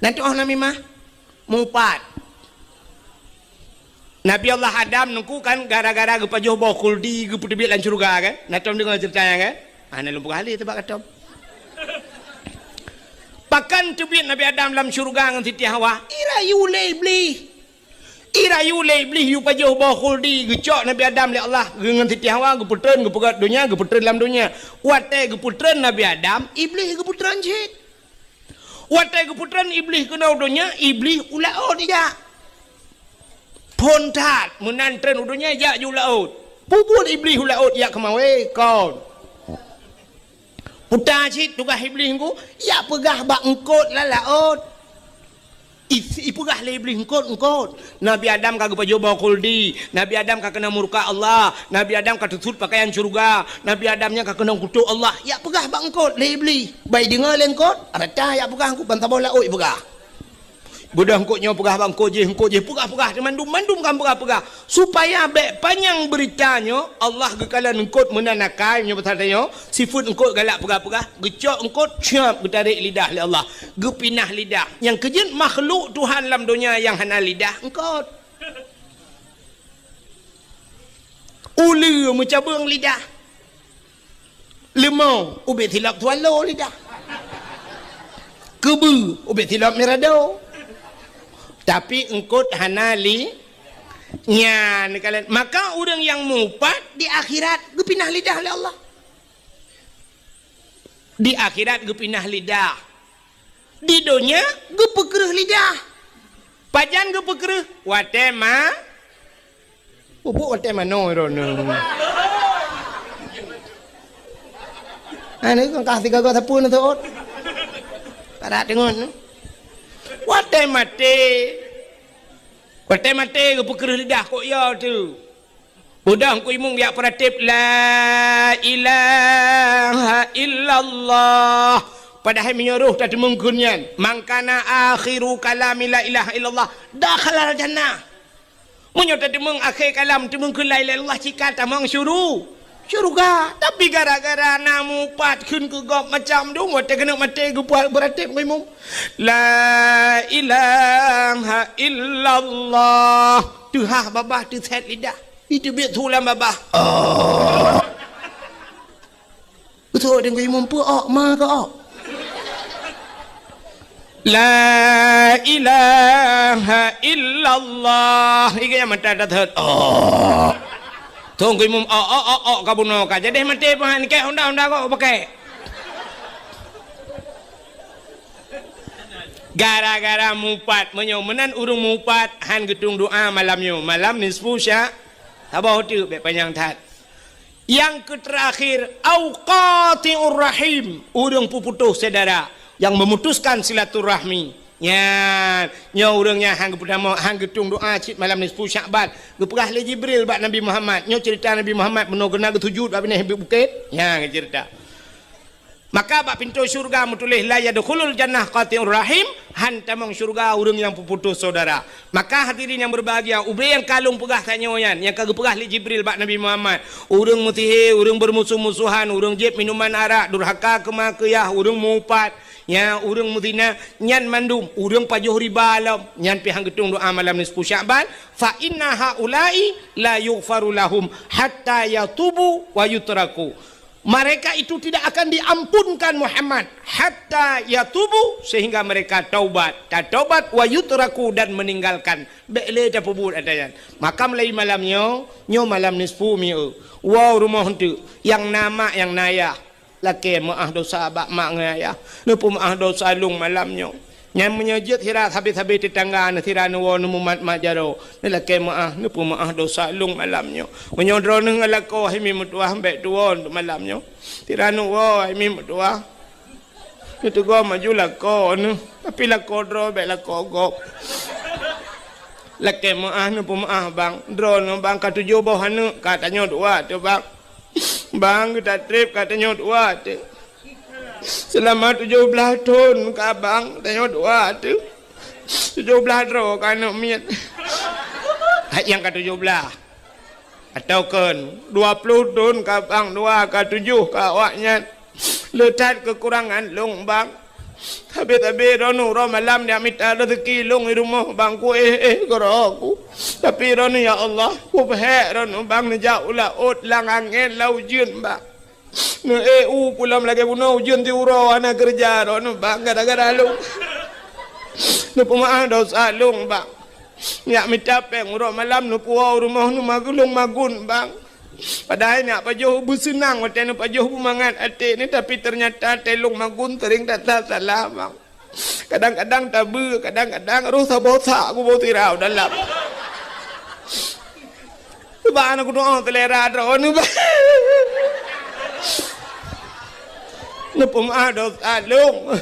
nanti namimah mumpat Nabi Allah Adam nungku kan gara-gara gepajuh bawa kuldi geputibit lan surga kan natom dengar ceritanya kan hana lumpur kali tebak katom pakan tubit Nabi Adam dalam surga dengan Siti Hawa irayu beli yu pajuh bawa khuldi gecok Nabi Adam li Allah dengan Siti Hawa geputren gepegat dunia geputren dalam dunia wate geputren Nabi Adam iblis geputren jid wate geputren iblis kena dunia iblis ulaud dia pontat menantren dunia ya ulaud pupul iblis ulaud ya kemawe kaun putar jid tugas iblis ku ya pegah bak engkot lalaud ipugah le iblis engkot Nabi Adam kagak pajo bawa kuldi Nabi Adam kagak kena murka Allah Nabi Adam kagak tutut pakaian surga Nabi Adamnya kagak kena kutuk Allah ya pegah bang engkot le iblis baik dengar le engkot arata ya pegah engkot bantah bola oi pegah budah engkotnya pegah bang engkot je pegah mandum kan pegah supaya baik panjang beritanya Allah gekalan engkot menanakai punya bertanya sifut engkot galak pegah gecok engkot siap getarik lidah le Allah gepinah lidah yang kejut makhluk Tuhan dalam dunia yang hana lidah engkot ulu mencabung lidah lemau ubet hilap tualo lidah kebu ubet hilap merado tapi engkot hanali nyan kalian maka orang yang mupat di akhirat gepinah lidah oleh Allah di akhirat gepinah lidah di dunia gepekereh lidah pajan gepekereh watema ubu watema no rono ane kan kasih gagak tapun tu ot para dengon wate mate gepekereh lidah kok ya tu budah ku imung dia peratip la ilaha illallah padahal menyuruh tadi menggunyan mangkana akhiru kalami la ilaha illallah dakhalal jannah munyo tadi meng akhir kalam tu menggun la ilaha illallah cika tamang syurga tapi gara-gara namu pat kun ke gop macam tu mate kena mate gepual beratip ku imung la ilaha illallah tu ha babah tu set lidah itu biar tulang babah betul dengan imam pu ma ke la ilaha illallah iganya mata dah tunggu imam kabuno ka jadi mati pahan ke honda kok pakai gara-gara mupat menyomenan urung mupat han gedung doa malamnya malam nisfu sya tabah tu be panjang tat Yang terakhir, au qati'ur rahim, urang puputus saudara yang memutuskan silaturahmi. Nya urangnya hang pertama hang getung doa cit malam ni 10 Syaban. Geperah le Jibril bak Nabi Muhammad. Nya cerita Nabi Muhammad menogena ketujud bak ni bukit. Ya cerita. Maka bak pintu syurga mutulis la yadkhulul jannah qati'ur rahim, hantamong syurga urang yang puputus saudara. Maka hadirin yang berbahagia, ubay yang kalung pegah tanya yan, yang kagak pegah li Jibril bak Nabi Muhammad. Urang mutihe, urang bermusuh-musuhan, urang jeb minuman arak, durhaka kemakiyah, urang mupat, ya urang mutina nyan mandum, urang pajuh riba alam, nyan pihang getung doa malam ni 10 Syaban, fa inna haula'i la yughfaru lahum hatta yatubu wa yutraku. Mereka itu tidak akan diampunkan Muhammad hatta yatubu, sehingga mereka taubat, taubat wa yutraku, dan meninggalkan bekle ta pubut adayan. Maka mulai malamnya nyo malam nisfu mi wow rumah tu yang nama yang naya laki maah dosa bak mak ngaya lepu maah dosa lung malamnya yang menyejut hirat habis-habis tetangga na tiranu wa numat majaro ni laki maah lepu maah dosa lung malamnya menyodro nang alako himi mutuah mbek tuon malamnya tiranu wa himi mutuah itu gua maju lako nu tapi lako dro bek lako gop laki maah lepu maah bang dro nu bang katujuh bawah nu katanya dua tu bang bang kita trip katanya dua tu selama 17 tahun ke abang katanya dua tu 17 ro kan miat yang ke 17 atau kan 20 tahun ke abang dua ke 7 ke awaknya letak kekurangan long bang tapi rono ro malam dia minta rezeki long di rumah bang ku aku tapi rono ya Allah ku peh rono bang ni jauh lah ot lang angin lau jun bang ne pulam lagi puno jun ti uro ana kerja rono bang gara-gara lu ne pemaah dosa long bang ya minta peng ro malam nu puau rumah nu magulung magun bang. Padahal ni apa jauh bersenang macam apa jauh bermangat hati ni, tapi ternyata telung magun tering tak salah bang. Kadang-kadang tabu, kadang-kadang roh sabosa aku bawa tirau dalam. Bang aku doa telera doa nu bang. Lepas maaf dosa lung,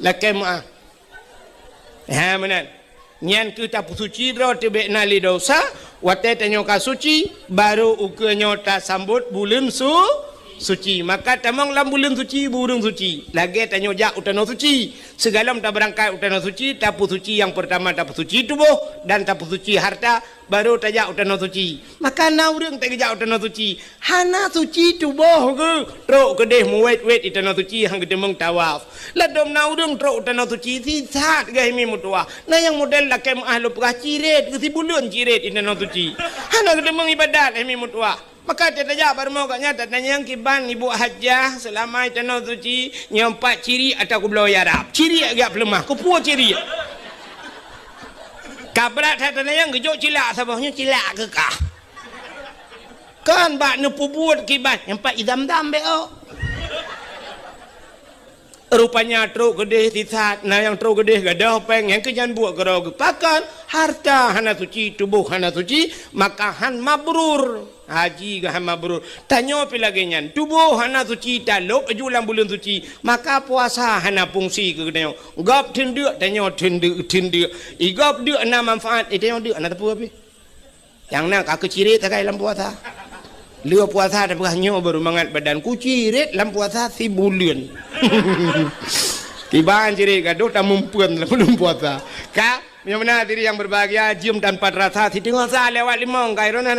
laki maaf. Ha mana? Nyan kita suci ro tebe nali dosa. Wate tanyo ka suci baru ukenya ta sambut bulan suci. Maka tamang lam bulan suci burung suci. Lagi tanyo jak utano suci. Segalam ta berangkat utano suci, tapu suci yang pertama tapu suci tubuh dan tapu suci harta, baru ta jak utano suci. Maka na urang ta jak utano suci. Hana suci tubuh ke trok kedeh muwet-wet itano suci hang gedemeng tawaf. Ladom na urang trok utano suci si sat gai mi mutua. Na yang model la kem ahlu perah ciret ke si bulan ciret itano suci. Hana gedemeng ibadat mi mutua. Maka dia tajak baru mau katnya tanya yang kiban ibu hajah selama itano suci nyampak ciri atau ku belau yarab. Ciri agak pelemah, ku puas ciri. Kabrat tanya yang gejok cilak sabahnya cilak ke kah? Kan bak nepu buat kiban nyampak idam-dam beo. Rupanya truk gede tisat, nah yang truk gede gadah peng yang kejan buat gerau gepakan harta hana suci tubuh hana suci maka han mabrur haji ke han mabrur tanya pi lagi nyan tubuh hana suci talop ajulan bulan suci maka puasa hana fungsi ke tanya gap tendek tanya tendek igap dek na manfaat tanya dek na tapu api yang nak aku cirit tak dalam puasa lua puasa dah berhanyo baru mangat badan ku cirit dalam puasa si bulan tiba cirit gaduh tak mumpuan belum puasa ka yang mana diri yang berbahagia jam tanpa rasa si tengok sah lewat limong kairona